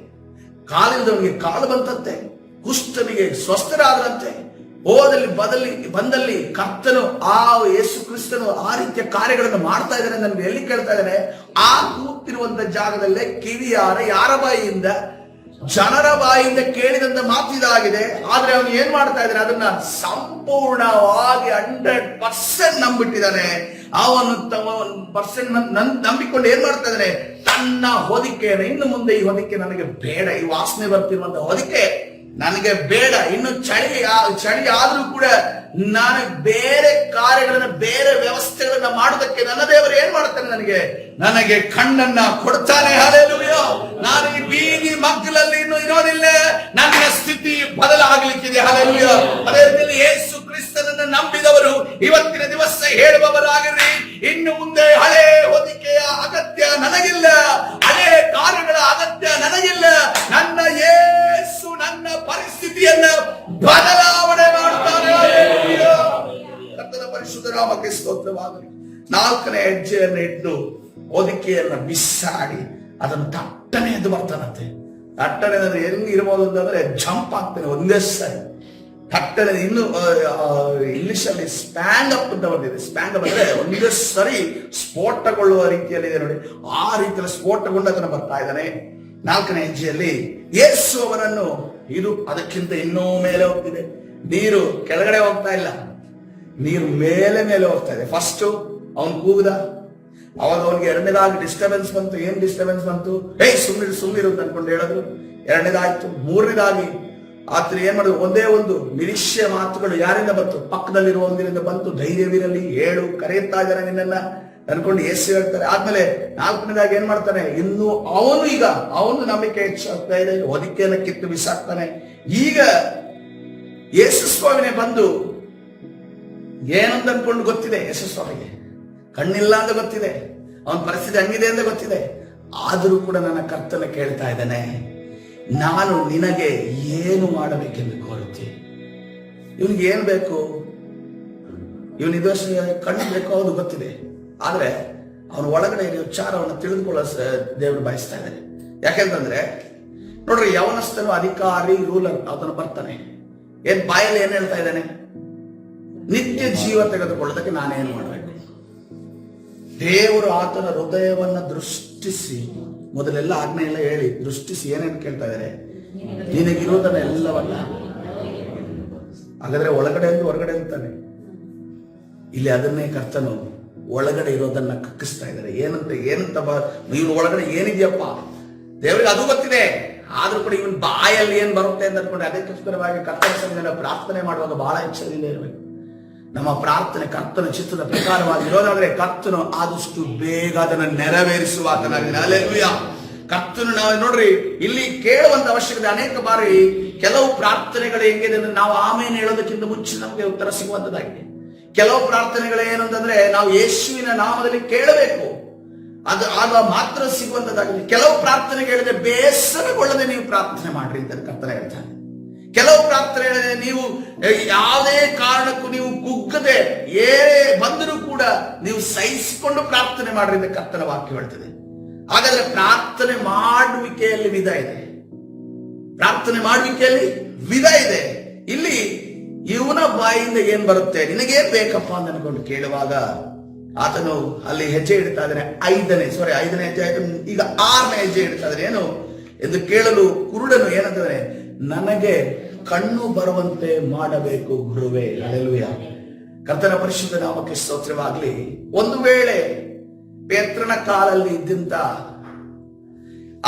ಕಾಲಿಲ್ಲದವನಿಗೆ ಕಾಲು ಬಂತಂತೆ, ಕುಷ್ಠನಿಗೆ ಸ್ವಸ್ಥರಾದ್ರಂತೆ. ಬಂದಲ್ಲಿ ಕರ್ತನು ಆ ಯೇಸು ಕ್ರಿಸ್ತನು ಆ ರೀತಿಯ ಕಾರ್ಯಗಳನ್ನು ಮಾಡ್ತಾ ಇದ್ದಾನೆ. ನನಗೆ ಎಲ್ಲಿ ಕೇಳ್ತಾ ಇದ್ದಾನೆ, ಆ ಕೂತಿರುವಂತ ಜಾಗದಲ್ಲೇ ಕಿವಿಯಾರ ಯಾರ ಬಾಯಿಯಿಂದ, ಜನರ ಬಾಯಿಯಿಂದ ಕೇಳಿದಂತ ಮಾತಿದಾಗಿದೆ. ಆದ್ರೆ ಅವನು ಏನ್ ಮಾಡ್ತಾ ಇದ್ದಾನೆ, ಅದನ್ನ ಸಂಪೂರ್ಣವಾಗಿ 100% ನಂಬಿಟ್ಟಿದ್ದಾನೆ. ಅವನು 1% ನಂಬಿಕೊಂಡು ಏನ್ ಮಾಡ್ತಾ ಇದ್ದಾನೆ, ತನ್ನ ಹೊದಿಕೆಯನ್ನು, ಇನ್ನು ಮುಂದೆ ಈ ಹೊದಿಕೆ ನನಗೆ ಬೇಡ, ಈ ವಾಸನೆ ಬರ್ತಿರುವಂತ ಹೊದಿಕೆ ನನಗೆ ಬೇಡ, ಇನ್ನು ಚಳಿ ಆದ್ರೂ ಕೂಡ ನಾನು ಬೇರೆ ಕಾರ್ಯಗಳನ್ನ, ಬೇರೆ ವ್ಯವಸ್ಥೆಗಳನ್ನ ಮಾಡೋದಕ್ಕೆ ನನ್ನ ದೇವರು ಏನ್ ಮಾಡ್ತಾನೆ, ನನಗೆ ಕಣ್ಣನ್ನ ಕೊಡ್ತಾನೆ. ಹಲ್ಲೆಲೂಯಾ. ನಾನು ಈ ಬೀದಿ ಮಗ್ಗಲಲ್ಲಿ ಇನ್ನು ಇರೋದಿಲ್ಲ, ನನ್ನ ಸ್ಥಿತಿ ಬದಲಾಗಲಿಕ್ಕಿದೆ. ಹಲ್ಲೆಲೂಯಾ. ಅದೇ ರೀತಿ ಯೇಸು ಕ್ರಿಸ್ತನನ್ನು ನಂಬಿದವರು ಇವತ್ತಿನ ದಿವಸ ಹೇಳುವವರಾಗಿರ್ರಿ, ಇನ್ನು ಮುಂದೆ ಹಳೆ ಹೊದಿಕೆಯ ಅಗತ್ಯ ನನಗಿಲ್ಲ, ಹಳೆ ಕಾರ್ಯಗಳ ಅಗತ್ಯ ನನಗಿಲ್ಲ. ನನ್ನ ಯೇಸು ನನ್ನ ಪರಿಸ್ಥಿತಿಯನ್ನ ಬದಲಾವಣೆ ಮಾಡ್ತಾನೆ. ಕರ್ತನ ಪರಿಶುದ್ಧ ನಾಮಕ್ಕೆ ಸ್ತೋತ್ರವಾಗಲಿ. ನಾಲ್ಕನೇ ಹೆಜ್ಜೆಯನ್ನು ಇಟ್ಟು ಹೊದಿಕೆಯನ್ನ ಬಿಸಾಡಿ ಅದನ್ನು ತಟ್ಟನೆ ಎದ್ದು ಬರ್ತಾನಂತೆ. ತಟ್ಟನೆ ಹೆಂಗಿರ್ಬೋದು ಅಂತಂದ್ರೆ ಜಂಪ್ ಆಗ್ತಾನೆ ಒಂದೇ ಸರಿ. ತಟ್ಟನೆ ಇನ್ನು ಇಂಗ್ಲಿಷ್ ಅಲ್ಲಿ ಸ್ಪ್ಯಾಂಗ್ ಅಪ್ ಅಂತ ಬಂದಿದೆ. ಸ್ಪ್ಯಾಂಗ್ ಅಪ್ ಅಂದ್ರೆ ಒಂದೇ ಸರಿ ಸ್ಫೋಟಗೊಳ್ಳುವ ರೀತಿಯಲ್ಲಿ ಇದೆ ನೋಡಿ, ಆ ರೀತಿಯಲ್ಲಿ ಸ್ಫೋಟಗೊಂಡು ಅದನ್ನು ಬರ್ತಾ ಇದ್ದಾನೆ. ನಾಲ್ಕನೇ ಹೆಜ್ಜೆಯಲ್ಲಿ ಯೇಸು ಅವನನ್ನು, ಇದು ಅದಕ್ಕಿಂತ ಇನ್ನೂ ಮೇಲೆ ಹೋಗ್ತಿದೆ. ನೀರು ಕೆಳಗಡೆ ಹೋಗ್ತಾ ಇಲ್ಲ, ನೀರು ಮೇಲೆ ಹೋಗ್ತಾ ಇದೆ. ಫಸ್ಟ್ ಅವನು ಕೂಗುದ, ಅವಾಗ ಅವನಿಗೆ ಎರಡನೇದಾಗಿ ಡಿಸ್ಟರ್ಬೆನ್ಸ್ ಬಂತು. ಏನ್ ಡಿಸ್ಟರ್ಬೆನ್ಸ್ ಬಂತು? ಸುಮ್ಮನಿರು ಅಂತ ಅನ್ಕೊಂಡು ಹೇಳಿದ್ರು. ಎರಡನೇದಾಯ್ತು. ಮೂರನೇದಾಗಿ ಆತರ ಏನ್ ಮಾಡಿದ್ರು, ಒಂದೇ ಒಂದು ನಿರೀಕ್ಷೆ ಮಾತುಗಳು ಯಾರಿಂದ ಬಂತು? ಪಕ್ಕದಲ್ಲಿರುವ ಒಂದರಿಂದ ಬಂತು. ಧೈರ್ಯವಿರಲಿ, ಏಳು, ಕರೆಯುತ್ತಾ ಇದ್ದಾನೆ ನಿನ್ನನ್ನ ಅನ್ಕೊಂಡು ಯೇಸು ಹೇಳ್ತಾರೆ. ಆದ್ಮೇಲೆ ನಾಲ್ಕನೇದಾಗಿ ಏನ್ ಮಾಡ್ತಾನೆ, ಇನ್ನು ಅವನು ನಂಬಿಕೆ ಹೆಚ್ಚಾಗ್ತಾ ಇದೆ, ಹೊದಿಕೆಯನ್ನು ಕಿತ್ತು ಬಿಸಾಕ್ತಾನೆ. ಈಗ ಯೇಸು ಸ್ವಾಮಿನೇ ಬಂದು ಏನಂತ ಅನ್ಕೊಂಡು ಗೊತ್ತಿದೆ, ಯೇಸು ಸ್ವಾಮಿಗೆ ಕಣ್ಣಿಲ್ಲ ಅಂತ ಗೊತ್ತಿದೆ, ಅವನ ಪರಿಸ್ಥಿತಿ ಹಂಗಿದೆ ಅಂತ ಗೊತ್ತಿದೆ. ಆದರೂ ಕೂಡ ನನ್ನ ಕರ್ತನ ಕೇಳ್ತಾ ಇದ್ದಾನೆ, ನಾನು ನಿನಗೆ ಏನು ಮಾಡಬೇಕೆಂದು ಕೋರುತ್ತೀನಿ. ಇವನಿಗೆ ಏನ್ ಬೇಕು? ಇವನು ಇದೋಷ ಕಣ್ಣು ಬೇಕು, ಅದು ಗೊತ್ತಿದೆ. ಆದ್ರೆ ಅವನ ಒಳಗಡೆ ವಿಚಾರವನ್ನು ತಿಳಿದುಕೊಳ್ಳೋ ದೇವರು ಬಯಸ್ತಾ ಇದ್ದಾನೆ. ಯಾಕೆಂತಂದ್ರೆ ನೋಡ್ರಿ, ಯವನಸ್ಥನು ಅಧಿಕಾರಿ, ರೂಲರ್, ಅದನ್ನು ಬರ್ತಾನೆ. ಬಾಯಲ್ಲಿ ಏನ್ ಹೇಳ್ತಾ ಇದ್ದಾನೆ? ನಿತ್ಯ ಜೀವ ತೆಗೆದುಕೊಳ್ಳೋದಕ್ಕೆ ನಾನೇನು ಮಾಡಬೇಕು? ದೇವರು ಆತನ ಹೃದಯವನ್ನ ದೃಷ್ಟಿಸಿ, ಮೊದಲೆಲ್ಲ ಆಜ್ಞೆ ಎಲ್ಲ ಹೇಳಿ ದೃಷ್ಟಿಸಿ ಏನೇನು ಕೇಳ್ತಾ ಇದ್ದಾರೆ, ನಿನಗಿರೋದನ್ನ ಎಲ್ಲವನ್ನ. ಹಾಗಾದ್ರೆ ಒಳಗಡೆ ಅಂತ ಹೊರಗಡೆ ಅಂತಾನೆ. ಇಲ್ಲಿ ಅದನ್ನೇ ಕರ್ತನು ಒಳಗಡೆ ಇರೋದನ್ನ ಕಕ್ಕಿಸ್ತಾ ಇದ್ದಾರೆ. ಏನಂತ ಇವನು ಒಳಗಡೆ ಏನಿದೆಯಪ್ಪ ದೇವರಿಗೆ ಅದು ಗೊತ್ತಿದೆ, ಆದ್ರೂ ಕೂಡ ಇವನ್ ಬಾಯಲ್ಲಿ ಏನ್ ಬರುತ್ತೆ ಅಂತ ಅನ್ಕೊಂಡೆ. ಅದಕ್ಕೋಸ್ಕರವಾಗಿ ಕರ್ತನ ಸನ್ನಿಧಿಯಲ್ಲಿ ಪ್ರಾರ್ಥನೆ ಮಾಡುವಾಗ ಬಹಳ ಎಚ್ಚರದಿಂದ ಇರಬೇಕು. ನಮ್ಮ ಪ್ರಾರ್ಥನೆ ಕರ್ತನ ಚಿತ್ತದ ಪ್ರಕಾರವಾಗಿ ಇರೋದಾದ್ರೆ ಕರ್ತನು ಆದಷ್ಟು ಬೇಗ ಅದನ್ನು ನೆರವೇರಿಸುವ ಆತನಾಗಿದೆ. ಹಲ್ಲೆಲೂಯಾ. ಕರ್ತನು ನಾವು ನೋಡ್ರಿ ಇಲ್ಲಿ ಕೇಳುವಂತ ಅವಶ್ಯಕತೆ. ಅನೇಕ ಬಾರಿ ಕೆಲವು ಪ್ರಾರ್ಥನೆಗಳು ಹೆಂಗಿದೆ ಅಂದ್ರೆ ನಾವು ಆಮೇಲೆ ಹೇಳೋದಕ್ಕಿಂತ ಮುಂಚೆ ನಮಗೆ ಉತ್ತರ ಸಿಗುವಂತದ್ದಾಗಿದೆ. ಕೆಲವು ಪ್ರಾರ್ಥನೆಗಳು ಏನು ಅಂತಂದ್ರೆ ನಾವು ಯೇಸುವಿನ ನಾಮದಲ್ಲಿ ಕೇಳಬೇಕು, ಅದು ಮಾತ್ರ ಸಿಗುವಂತದ್ದಾಗಿದೆ. ಕೆಲವು ಪ್ರಾರ್ಥನೆ ಹೇಳಿದ್ರೆ ಬೇಸರಗೊಳ್ಳದೆ ನೀವು ಪ್ರಾರ್ಥನೆ ಮಾಡ್ರಿ ಅಂತ ಕರ್ತನೆ ಹೇಳ್ತಾನೆ. ಕೆಲವು ಪ್ರಾರ್ಥನೆ ಹೇಳಿದ್ರೆ ನೀವು ಯಾವುದೇ ಕಾರಣಕ್ಕೂ ನೀವು ಕುಗ್ಗದೆ ಬಂದರೂ ಕೂಡ ನೀವು ಸಹಿಸಿಕೊಂಡು ಪ್ರಾರ್ಥನೆ ಮಾಡ್ರಿ ಅಂತ ಕರ್ತನ ವಾಕ್ಯ ಹೇಳ್ತದೆ. ಹಾಗಾದ್ರೆ ಪ್ರಾರ್ಥನೆ ಮಾಡುವಿಕೆಯಲ್ಲಿ ವಿಧ ಇದೆ. ಪ್ರಾರ್ಥನೆ ಮಾಡುವಿಕೆಯಲ್ಲಿ ವಿಧ ಇದೆ. ಇಲ್ಲಿ ಇವನ ಬಾಯಿಂದ ಏನ್ ಬರುತ್ತೆ, ನಿನಗೇನ್ ಬೇಕಪ್ಪ ಅಂತ ಅನ್ಕೊಂಡು ಕೇಳುವಾಗ ಆತನು ಅಲ್ಲಿ ಹೆಜ್ಜೆ ಇಡ್ತಾ ಇದ್ದಾನೆ. ಐದನೇ ಹೆಜ್ಜೆ ಆಯ್ತು, ಈಗ 6ನೇ ಹೆಜ್ಜೆ ಇಡ್ತಾ ಇದ್ದಾನೆ. ಏನು ಎಂದು ಕೇಳಲು ಕುರುಡನು ಏನಂತಂದ್ರೆ, ನನಗೆ ಕಣ್ಣು ಬರುವಂತೆ ಮಾಡಬೇಕು ಗುರುವೇ. ಹಲ್ಲೆಲೂಯಾ. ಕರ್ತನ ಪರಿಶುದ್ಧ ನಾಮಕ್ಕೆ ಸ್ತೋತ್ರವಾಗ್ಲಿ. ಒಂದು ವೇಳೆ ಪೇತ್ರನ ಕಾಲಲ್ಲಿ ಇದ್ದಂತ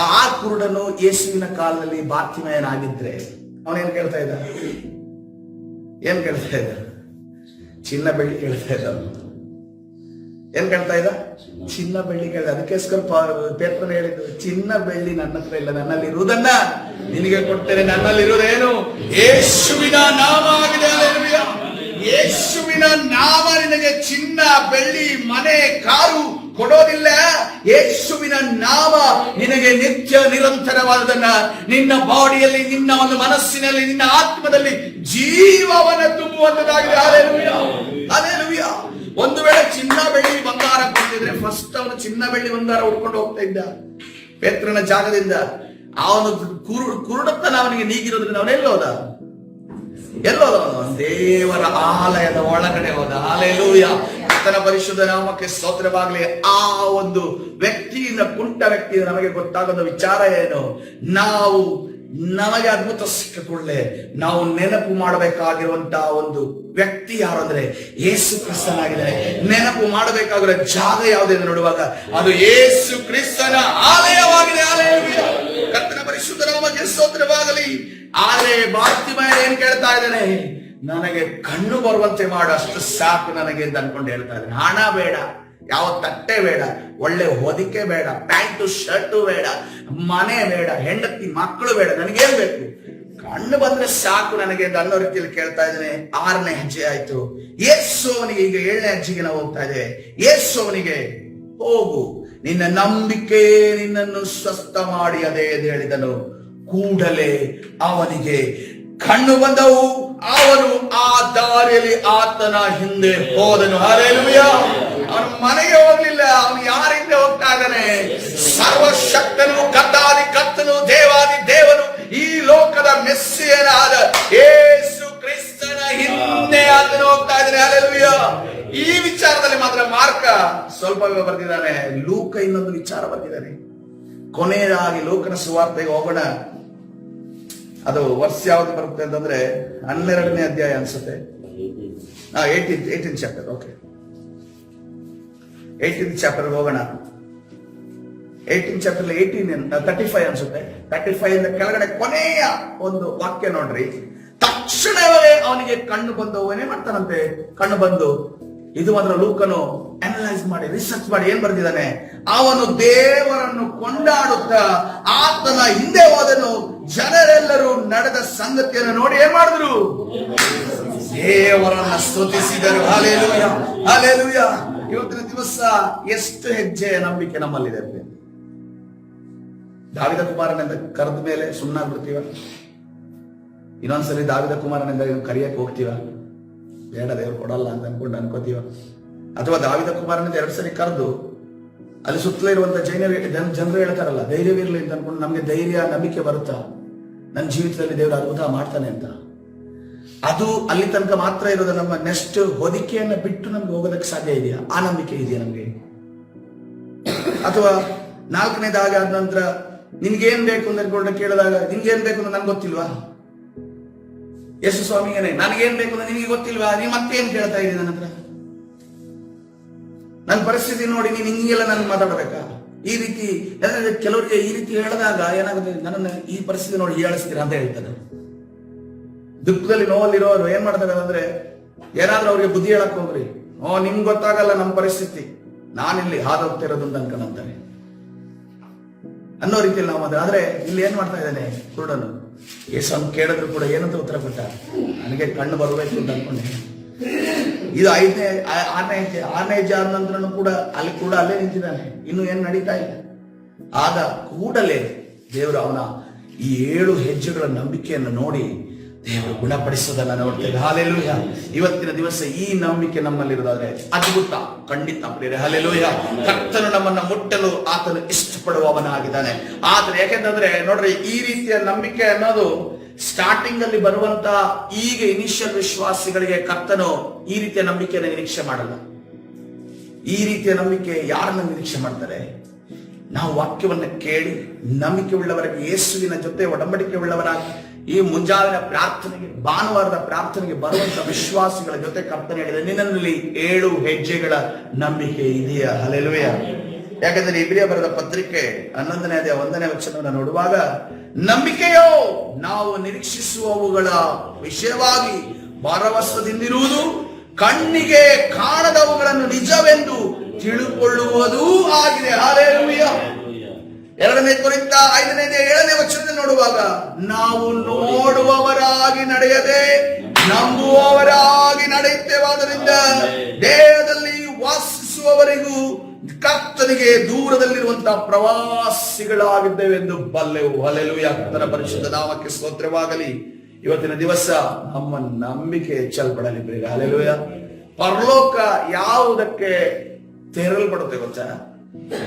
ಆ ಕುರುಡನು ಯೇಸುವಿನ ಕಾಲದಲ್ಲಿ ಬಾರ್ತಿಮೇಯನಾಗಿದ್ರೆ ಅವನೇನ್ ಕೇಳ್ತಾ ಇದ್ದ? ಏನ್ ಕೇಳ್ತಾ ಇದ್ದ? ಚಿನ್ನ ಬೆಳ್ಳಿ ಕೇಳ್ತಾ ಇದ್ದ. ಏನ್ ಕೇಳ್ತಾ ಇದ್ದ? ಚಿನ್ನ ಬೆಳ್ಳಿ ಕೇಳಿದ. ಅದಕ್ಕೋಸ್ಕರ ಪೇತ್ರನ ಹೇಳಿದ್ದು, ಚಿನ್ನ ಬೆಳ್ಳಿ ನನ್ನ ಹತ್ರ ಇಲ್ಲ, ನನ್ನಲ್ಲಿ ಇರುವುದನ್ನ ನಿನಗೆ ಕೊಡ್ತೇನೆ. ನನ್ನಲ್ಲಿ ಇರುವುದೇನು? ಯೇಸುವಿನ ನಾಮ ಆಗಿದೆ. ಹಲ್ಲೆಲೂಯಾ. ಯೇಸುವಿನ ನಾಮ ನಿನಗೆ ಚಿನ್ನ ಬೆಳ್ಳಿ ಮನೆ ಕಾರು ಕೊಡೋದಿಲ್ಲ. ಯೇಸುವಿನ ನಾಮ ನಿನಗೆ ನಿತ್ಯ ನಿರಂತರವಾದದನ್ನ ನಿನ್ನ ಬಾಡಿಯಲ್ಲಿ, ನಿನ್ನ ಒಂದು ಮನಸ್ಸಿನಲ್ಲಿ, ನಿನ್ನ ಆತ್ಮದಲ್ಲಿ ಜೀವವನ್ನು ತುಂಬುವಂತದಾಗಿದೆ. ಹಲ್ಲೆಲೂಯಾ. ಹಲ್ಲೆಲೂಯಾ. ಒಂದು ವೇಳೆ ಚಿನ್ನ ಬೆಳ್ಳಿ ಬಂಗಾರ ಕೊಟ್ಟಿದ್ರೆ ಫಸ್ಟ್ ಅವನು ಚಿನ್ನ ಬೆಳ್ಳಿ ಬಂಗಾರ ಉಟ್ಕೊಂಡು ಹೋಗ್ತಾ ಇದ್ದ ಪೇತ್ರನ ಜಾಗದಿಂದ. ಅವನು ಕುರುಡತನ ಅವನಿಗೆ ನೀಗಿರೋದ್ರಿಂದ ಅವನೆಲ್ಲೋದ? ಎಲ್ಲೋದ? ದೇವರ ಆಲಯದ ಒಳಗಡೆ ಹೋದ. ಹಲ್ಲೆಲೂಯಾ. ಕರ್ತನ ಪರಿಶುದ್ಧ ನಾಮಕ್ಕೆ ಸ್ತೋತ್ರವಾಗಲಿ. ಆ ಒಂದು ವ್ಯಕ್ತಿಯಿಂದ, ಕುಂಟ ವ್ಯಕ್ತಿಯಿಂದ ನಮಗೆ ಗೊತ್ತಾಗೋದ ವಿಚಾರ ಏನು? ನಮಗೆ ಅದ್ಭುತ ಸಿಕ್ಕ ಕೂಡಲೇ ನಾವು ನೆನಪು ಮಾಡಬೇಕಾಗಿರುವಂತಹ ಒಂದು ವ್ಯಕ್ತಿ ಯಾರು ಅಂದ್ರೆ ಯೇಸು ಕ್ರಿಸ್ತನಾಗಿದ್ದಾನೆ. ನೆನಪು ಮಾಡಬೇಕಾಗಿರೋ ಜಾಗ ಯಾವುದೆಂದು ನೋಡುವಾಗ ಅದು ಯೇಸು ಕ್ರಿಸ್ತನ ಆಲಯವಾಗಿದೆ. ಹಲ್ಲೆಲೂಯಾ. ಕರ್ತನ ಪರಿಶುದ್ಧ ನಾಮಕ್ಕೆ ಸ್ತೋತ್ರವಾಗಲಿ. ಆದ್ರೆ ಬಾರ್ತಿಮೇಯ ಏನ್ ಕೇಳ್ತಾ ಇದ್ದಾನೆ? ನನಗೆ ಕಣ್ಣು ಬರುವಂತೆ ಮಾಡು, ಅಷ್ಟು ಸಾಕು ನನಗೆ ಅಂತ ಅನ್ಕೊಂಡು ಹೇಳ್ತಾ ಇದ್ದಾನೆ. ಹಣ ಬೇಡ, ಯಾವ ತಟ್ಟೆ ಬೇಡ, ಒಳ್ಳೆ ಹೊದಿಕೆ ಬೇಡ, ಪ್ಯಾಂಟು ಶರ್ಟು ಬೇಡ, ಮನೆ ಬೇಡ, ಹೆಂಡತಿ ಮಕ್ಕಳು ಬೇಡ, ನನಗೇನ್ ಬೇಕು? ಕಣ್ಣು ಬಂದ್ರೆ ಸಾಕು ನನಗೆ ಅಂತ ಅನ್ನೋ ರೀತಿಯಲ್ಲಿ ಕೇಳ್ತಾ ಇದ್ದೇನೆ. 6ನೇ ಹೆಜ್ಜೆ ಆಯ್ತು. ಯೇಸು ಅವನಿಗೆ, ಈಗ 7ನೇ ಹೆಜ್ಜೆಗೆ ನಾವು ಹೋಗ್ತಾ ಇದ್ದೇವೆ. ಯೇಸು ಅವನಿಗೆ, ಹೋಗು, ನಿನ್ನ ನಂಬಿಕೆ ನಿನ್ನನ್ನು ಸ್ವಸ್ಥ ಮಾಡಿ ಅದೇ ಎಂದು ಹೇಳಿದನು. ಕೂಡಲೇ ಅವನಿಗೆ ಕಣ್ಣು ಬಂದವು. ಅವನು ಆ ದಾರಿಯಲ್ಲಿ ಆತನ ಹಿಂದೆ ಹೋದನು. ಹಲ್ಲೆಲೂಯಾ. ಅವನ ಮನೆಗೆ ಹೋಗ್ಲಿಲ್ಲ. ಅವನು ಯಾರ ಹಿಂದೆ ಹೋಗ್ತಾ ಇದ್ದಾನೆ? ಸರ್ವಶಕ್ತನು, ಕರ್ತಾದಿ ಕರ್ತನು, ದೇವಾದಿ ದೇವನು, ಈ ಲೋಕದ ಮೆಸ್ಸಿಯನಾದ ಯೇಸು ಕ್ರಿಸ್ತನ ಹಿಂದೆ ಆತನು ಹೋಗ್ತಾ ಇದ್ದಾನೆ. ಹಲ್ಲೆಲೂಯಾ. ಈ ವಿಚಾರದಲ್ಲಿ ಮಾತ್ರ ಮಾರ್ಕ ಸ್ವಲ್ಪ ಬರ್ದಿದ್ದಾನೆ. ಲೂಕ ಇನ್ನೊಂದು ವಿಚಾರ ಬರ್ದಿದ್ದಾನೆ. ಕೊನೆಯದಾಗಿ ಲೋಕನ ಸುವಾರ್ತೆಗೆ ಹೋಗೋಣ. ಅದು ವರ್ಷ ಯಾವ್ದು ಬರುತ್ತೆ ಅಂತಂದ್ರೆ 12ನೇ ಅಧ್ಯಾಯ ಅನ್ಸುತ್ತೆ. 18th chapter. Okay, 18th chapter ಹೋಗೋಣ. 18th ಚಾಪ್ಟರ್ 35 ಅನ್ಸುತ್ತೆ. 35 ಇಂದ ಕೆಳಗಡೆ ಕೊನೆಯ ಒಂದು ವಾಕ್ಯ ನೋಡ್ರಿ. ತಕ್ಷಣವೇ ಅವನಿಗೆ ಕಣ್ಣು ಬಂದವನೇ ಮಾಡ್ತಾನಂತೆ. ಕಣ್ಣು ಬಂದು, ಇದು ಮಾತ್ರ ಲೂಕನು ಅನಲೈಸ್ ಮಾಡಿ, ರಿಸರ್ಚ್ ಮಾಡಿ ಏನ್ ಬರ್ದಿದ್ದಾನೆ? ಅವನು ದೇವರನ್ನು ಕೊಂಡಾಡುತ್ತಾ ಆತನ ಹಿಂದೆ ಹೋದನು. ಜನರೆಲ್ಲರೂ ನಡೆದ ಸಂಗತಿಯನ್ನು ನೋಡಿ ಏನ್ ಮಾಡಿದ್ರು? ದೇವರನ್ನ ಸ್ತುತಿಸಿದರು. ಹಲ್ಲೆಲೂಯಾ. ಹಲ್ಲೆಲೂಯಾ. ಇವತ್ತಿನ ದಿವಸ ಎಷ್ಟು ಹೆಜ್ಜೆಯ ನಂಬಿಕೆ ನಮ್ಮಲ್ಲಿದೆ? ದಾವಿದ ಕುಮಾರನಿಂದ ಕರೆದ ಮೇಲೆ ಸುಮ್ಮನಾಗ್ಬಿಡ್ತೀವ? ಇನ್ನೊಂದ್ಸಲಿ ದಾವಿದ ಕುಮಾರನಿಂದ ಕರಿಯಕ್ಕೆ ಹೋಗ್ತೀವ? ಬೇಡ, ದೇವ್ರು ಕೊಡಲ್ಲ ಅಂತ ಅನ್ಕೋತೀವ? ಅಥವಾ ದಾವಿದ ಕುಮಾರನಿಂದ 2 ಸರಿ ಕರೆದು ಅಲ್ಲಿ ಸುತ್ತಲೇ ಇರುವಂತ ಜನರು ಹೇಳ್ತಾರಲ್ಲ, ಧೈರ್ಯವಿರಲಿ ಅಂತ ಅನ್ಕೊಂಡು ನಮ್ಗೆ ಧೈರ್ಯ, ನಂಬಿಕೆ ಬರುತ್ತಾ ನನ್ನ ಜೀವಿತದಲ್ಲಿ ದೇವರು ಅದ್ಭುತ ಮಾಡ್ತಾನೆ ಅಂತ? ಅದು ಅಲ್ಲಿ ತನಕ ಮಾತ್ರ ಇರೋದು. ನಮ್ಮ ನೆಕ್ಸ್ಟ್ ಹೊದಿಕೆಯನ್ನ ಬಿಟ್ಟು ನಮ್ಗೆ ಹೋಗೋದಕ್ಕೆ ಸಾಧ್ಯ ಇದೆಯಾ? ಆ ನಂಬಿಕೆ ಇದೆಯಾ ನಮ್ಗೆ? ಅಥವಾ 4ನೇದಾಗಿ ಆದ ನಂತರ ನಿನ್ಗೇನ್ ಬೇಕು ಅಂತ ಅನ್ಕೊಂಡು ಕೇಳಿದಾಗ ನಿನ್ಗೇನ್ ಬೇಕು ಅಂತ ನನ್ಗೆ ಗೊತ್ತಿಲ್ವಾ? ಯೇಸು ಸ್ವಾಮಿಗೇನೆ ನನಗೇನ್ ಬೇಕು ಅಂತ ನಿನಗೆ ಗೊತ್ತಿಲ್ವಾ? ನೀವ್ ಮತ್ತೇನ್ ಕೇಳ್ತಾ ಇದ್ದೀನಿ ನನ್ನ ಹತ್ರ? ನನ್ನ ಪರಿಸ್ಥಿತಿ ನೋಡಿ ನೀನು ಹಿಂಗೆಲ್ಲ ನಾನು ಮಾತಾಡಬೇಕಾ? ಈ ರೀತಿ ಕೆಲವರಿಗೆ ಈ ರೀತಿ ಹೇಳಿದಾಗ ಏನಾಗುತ್ತೆ, ನನ್ನನ್ನು ಈ ಪರಿಸ್ಥಿತಿ ನೋಡಿ ಹೀಯಾಳಿಸ್ತೀರಾ ಅಂತ ಹೇಳ್ತಾರೆ. ದುಃಖದಲ್ಲಿ ನೋವಲ್ಲಿರೋರು ಏನ್ ಮಾಡ್ತಾರೆ ಅಂದ್ರೆ, ಏನಾದ್ರೂ ಅವ್ರಿಗೆ ಬುದ್ಧಿ ಹೇಳಕ್ ಹೋಗ್ರಿ, ನಿಮ್ಗೆ ಗೊತ್ತಾಗಲ್ಲ ನಮ್ಮ ಪರಿಸ್ಥಿತಿ, ನಾನಿಲ್ಲಿ ಹಾದೋಗ್ತಿರೋದು ಅಂತ ಅನ್ಕೊಂಡಂತಾನೆ ಅನ್ನೋ ರೀತಿಯಲ್ಲಿ ನಾವು ಮಾತಾಡ. ಆದ್ರೆ ಇಲ್ಲಿ ಏನ್ ಮಾಡ್ತಾ ಇದ್ದಾನೆ ಕುರುಡನು? ಯೇಸು ಕೇಳಿದ್ರು ಕೂಡ ಏನಂತ ಉತ್ತರ ಕೊಟ್ಟ? ನನಗೆ ಕಣ್ಣು ಬರಬೇಕು ಅಂತ ಅನ್ಕೊಂಡೆ. ಇದು ಆರನೇ ಜಾರ ನಂತರ ಕೂಡ ಅಲ್ಲೇ ನಿಂತಿದ್ದಾನೆ, ಇನ್ನು ಏನ್ ನಡೀತಾ ಇಲ್ಲ. ಆಗ ಕೂಡಲೇ ದೇವರು ಅವನ ಈ 7 ಹೆಜ್ಜೆಗಳ ನಂಬಿಕೆಯನ್ನು ನೋಡಿ ದೇವರು ಗುಣಪಡಿಸೋದನ್ನ ನೋಡ್ತೇವೆ. ಹಲ್ಲೆಲೂಯಾ. ಇವತ್ತಿನ ದಿವಸ ಈ ನಂಬಿಕೆ ನಮ್ಮಲ್ಲಿರೋದಾದ್ರೆ ಅದ್ಭುತ, ಖಂಡಿತ ಪ್ರಿಯರೇ. ಹಲ್ಲೆಲೂಯಾ. ಕರ್ತನು ನಮ್ಮನ್ನ ಮುಟ್ಟಲು ಆತನು ಇಷ್ಟಪಡುವವನಾಗಿದ್ದಾನೆ. ಆತನು ಯಾಕೆಂತಂದ್ರೆ ನೋಡ್ರಿ, ಈ ರೀತಿಯ ನಂಬಿಕೆ ಅನ್ನೋದು ಸ್ಟಾರ್ಟಿಂಗ್ ಅಲ್ಲಿ ಬರುವಂತ ಈಗ ಇನಿಷಿಯಲ್ ವಿಶ್ವಾಸಿಗಳಿಗೆ ಕರ್ತನು ಈ ರೀತಿಯ ನಂಬಿಕೆಯನ್ನು ನಿರೀಕ್ಷೆ ಮಾಡಲ್ಲ. ಈ ರೀತಿಯ ನಂಬಿಕೆ ಯಾರನ್ನ ನಿರೀಕ್ಷೆ ಮಾಡ್ತಾರೆ? ನಾವು ವಾಕ್ಯವನ್ನ ಕೇಳಿ ನಂಬಿಕೆ ಉಳ್ಳವರಾಗಿ, ಯೇಸುವಿನ ಜೊತೆ ಒಡಂಬಡಿಕೆ ಉಳ್ಳವರಾಗಿ, ಈ ಮುಂಜಾವಿನ ಪ್ರಾರ್ಥನೆಗೆ, ಭಾನುವಾರದ ಪ್ರಾರ್ಥನೆಗೆ ಬರುವಂತ ವಿಶ್ವಾಸಿಗಳ ಜೊತೆ ಕರ್ತನೆ ಹೇಳಿದೆ, ನಿನ್ನಲ್ಲಿ 7 ಹೆಜ್ಜೆಗಳ ನಂಬಿಕೆ ಇದೆಯಾ? ಹಲ್ಲೆಲೂಯಾ. ಯಾಕಂದ್ರೆ ಇಬ್ರಿಯ ಬರೆದ ಪತ್ರಿಕೆ 11ನೇ ಅಧ್ಯಾಯ 1ನೇ ವಚನವನ್ನು ನೋಡುವಾಗ, ನಂಬಿಕೆಯೋ ನಾವು ನಿರೀಕ್ಷಿಸುವವುಗಳ ವಿಷಯವಾಗಿ ಭರವಸೆದಿಂದಿರುವುದು, ಕಣ್ಣಿಗೆ ಕಾಣದವುಗಳನ್ನು ನಿಜವೆಂದು ತಿಳುಕೊಳ್ಳುವುದೂ ಆಗಿದೆ. ಹಲ್ಲೆಲೂಯಾ. 2 ಕೊರಿಂಥ 5ನೇ ಅಧ್ಯಾಯ 7ನೇ ವಚನದಲ್ಲಿ ನೋಡುವಾಗ, ನಾವು ನೋಡುವವರಾಗಿ ನಡೆಯದೆ ನಂಬುವವರಾಗಿ ನಡೆಯುತ್ತೇವಾದ್ದರಿಂದ ದೇಹದಲ್ಲಿ ವಾಸಿಸುವವರಿಗೂ ಕರ್ತನಿಗೆ ದೂರದಲ್ಲಿರುವಂತಹ ಪ್ರವಾಸಿಗಳಾಗಿದ್ದೇವೆ ಎಂದು ಬಲ್ಲೆವು. ಹಲ್ಲೆಲೂಯಾ. ಕರ್ತನ ಪರಿಶುದ್ಧ ನಾಮಕ್ಕೆ ಸ್ತೋತ್ರವಾಗಲಿ. ಇವತ್ತಿನ ದಿವಸ ನಮ್ಮ ನಂಬಿಕೆ ಹೆಚ್ಚಲ್ಪಡಲಿ ಪ್ರಿಯರೇ. ಹಲ್ಲೆಲೂಯಾ. ಪರಲೋಕ ಯಾವುದಕ್ಕೆ ತೆರಲ್ಪಡುತ್ತೆ ಗೊತ್ತಾ?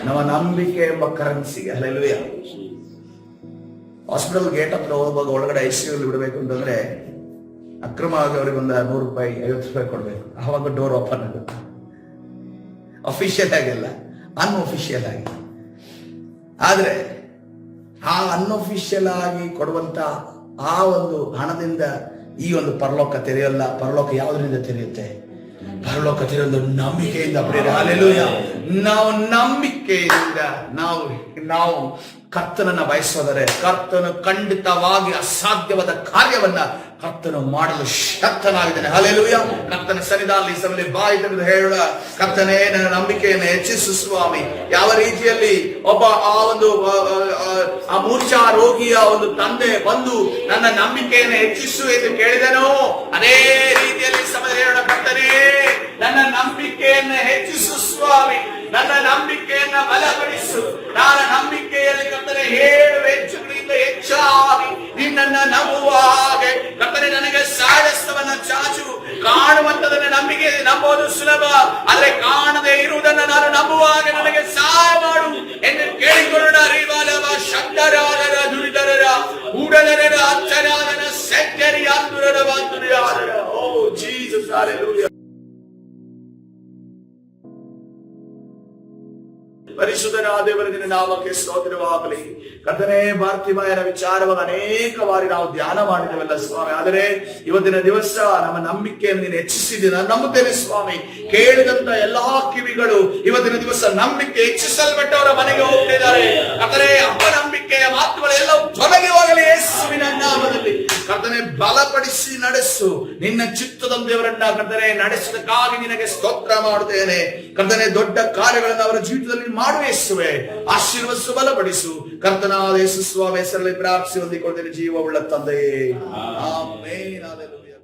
ನಮ್ಮ ನಂಬಿಕೆ ಎಂಬ ಕರೆನ್ಸಿಗೆ. ಹಲ್ಲೆಲೂಯಾ. ಹಾಸ್ಪಿಟಲ್ ಗೇಟ್ ಹತ್ರ ಹೋಗುವಾಗ ಒಳಗಡೆ ICU ಬಿಡಬೇಕು ಅಂತಂದ್ರೆ ಅಕ್ರಮವಾಗಿ ಅವ್ರಿಗೆ ಒಂದು 100 ರೂಪಾಯಿ 50 ರೂಪಾಯಿ ಕೊಡ್ಬೇಕು. ಆವಾಗ ಡೋರ್ ಓಪನ್ ಆಗುತ್ತೆ. ಅಫಿಷಿಯಲ್ ಆಗಿಲ್ಲ, ಅನ್ಅಫಿಷಿಯಲ್ ಆಗಿ. ಆದ್ರೆ ಆ ಅನ್ಅಫಿಷಿಯಲ್ ಆಗಿ ಕೊಡುವಂತ ಆ ಒಂದು ಹಣದಿಂದ ಈ ಒಂದು ಪರಲೋಕ ತೆರೆಯಲ್ಲ. ಪರಲೋಕ ಯಾವುದರಿಂದ ತೆರೆಯುತ್ತೆ? ಪರಲೋಕ ತೆರೆಯೋದು ನಂಬಿಕೆಯಿಂದ ಪ್ರಿಯರೇ. ಹಲ್ಲೆಲೂಯಾ. ನಾವು ನಂಬಿಕೆಯಿಂದ ನಾವು ಕರ್ತನನ್ನ ಬಯಸೋದರೆ ಕರ್ತನು ಖಂಡಿತವಾಗಿ ಅಸಾಧ್ಯವಾದ ಕಾರ್ಯವನ್ನ ಕರ್ತನು ಮಾಡಲು ಶಕ್ತನಾಗಿದ್ದಾನೆ. ಹಲ್ಲೆಲೂಯಾ. ಕರ್ತನ ಸನ್ನಿಧಾನದಲ್ಲಿ ಈ ಸಮಯದಲ್ಲಿ ಬಾಯಿ ತೆಗೆದು ಹೇಳೋಣ, ಕರ್ತನೇ ನನ್ನ ನಂಬಿಕೆಯನ್ನು ಹೆಚ್ಚಿಸು ಸ್ವಾಮಿ. ಯಾವ ರೀತಿಯಲ್ಲಿ ಒಬ್ಬ ಆ ಮೂರ್ಛಾ ರೋಗಿಯ ಒಂದು ತಂದೆ ಬಂದು ನನ್ನ ನಂಬಿಕೆಯನ್ನು ಹೆಚ್ಚಿಸು ಎಂದು ಕೇಳಿದನೋ, ಅದೇ ರೀತಿಯಲ್ಲಿ ಈ ಸಮಯದಲ್ಲಿ ಹೇಳೋಣ, ಕರ್ತನೇ ನನ್ನ ನಂಬಿಕೆಯನ್ನು ಹೆಚ್ಚಿಸು ಸ್ವಾಮಿ, ನನ್ನ ನಂಬಿಕೆಯನ್ನ ಬಲಪಡಿಸು. ನನ್ನ ನಂಬಿಕೆಯಲ್ಲಿ ಕರ್ತನೆ 7 ಹೆಜ್ಜೆಗಳಿಂದ ಹೆಚ್ಚಾಗಿ ನಿನ್ನನ್ನ ನಂಬುವ ಹಾಗೆ ಕರ್ತನೆ ನನಗೆ ಸಾಹಸವನ್ನ ಚಾಚು. ಕಾಣುವಂತದನ್ನ ನಂಬಿಕೆ ನಂಬೋದು ಸುಲಭ, ಆದ್ರೆ ಕಾಣದೆ ಇರುವುದನ್ನ ನಾನು ನಂಬುವಾಗ ನನಗೆ ಸಹಾಯ ಮಾಡು ಎಂದು ಕೇಳಿಕೊಳ್ಳೋಣ. ರಿವಾಲವ ಶಂಕರಾದರ ದುರಿದರ ಉಡಲರ ಅಚ್ಚರಾದನ ಸೆಕ್ಕರಿಯ ದುರರ ದುರಿಯಾದರ. ಓ ಜೀಸಸ್. ಹಲ್ಲೆಲೂಯಾ. ಪರಿಶುದ್ಧನಾದ ದೇವರ ನಾಮಕ್ಕೆ ಸ್ತೋತ್ರವಾಗಲಿ. ಕರ್ತನೇ, ಬಾರ್ತಿಮಾಯನ ವಿಚಾರವಾಗಿ ಅನೇಕ ಬಾರಿ ನಾವು ಧ್ಯಾನ ಮಾಡಿದ್ದೇವಲ್ಲ ಸ್ವಾಮಿ. ಆದರೆ ಇವತ್ತಿನ ದಿವಸ ನಮ್ಮ ನಂಬಿಕೆಯನ್ನು ನೀನು ಹೆಚ್ಚಿಸಿದ್ದೀನಿ, ನಾನು ನಂಬುತ್ತೇನೆ ಸ್ವಾಮಿ. ಕೇಳಿದಂತ ಎಲ್ಲಾ ಕಿವಿಗಳು ಇವತ್ತಿನ ದಿವಸ ನಂಬಿಕೆ ಹೆಚ್ಚಿಸಲ್ಪಟ್ಟವರ ಮನೆಗೆ ಹೋಗ್ತಿದ್ದಾರೆ. ಕರ್ತನೇ, ಅಪನಂಬಿಕೆಯ ಮಾತುಗಳೆಲ್ಲ ತೊಲಗಿ ಹೋಗಲಿ ಯೇಸುವಿನ ನಾಮದಲ್ಲಿ. ಕರ್ತನೇ, ಬಲಪಡಿಸಿ ನಡೆಸು. ನಿನ್ನ ಚಿತ್ತದಂತೆ ದೇವರನ್ನ ಕರ್ತನೇ ನಡೆಸೋದಕ್ಕಾಗಿ ನಿನಗೆ ಸ್ತೋತ್ರ ಮಾಡುತ್ತೇನೆ. ಕರ್ತನೇ, ದೊಡ್ಡ ಕಾರ್ಯಗಳನ್ನು ಅವರ ಜೀವಿತದಲ್ಲಿ ಮಾಡುವೆ. ಆಶೀರ್ವದಿಸು, ಬಲಪಡಿಸು. ಕರ್ತನಾದ ಯೇಸು ಸ್ವಾಮಿ ಹೆಸರಲ್ಲಿ ಪ್ರಾರ್ಥಿಸಿ ಹೊಂದಿಕೊಳ್ಳುತ್ತೇನೆ, ಜೀವವುಳ್ಳ ತಂದೆಯೇ. ಆಮೆನ್. ಹಲ್ಲೆಲೂಯಾ.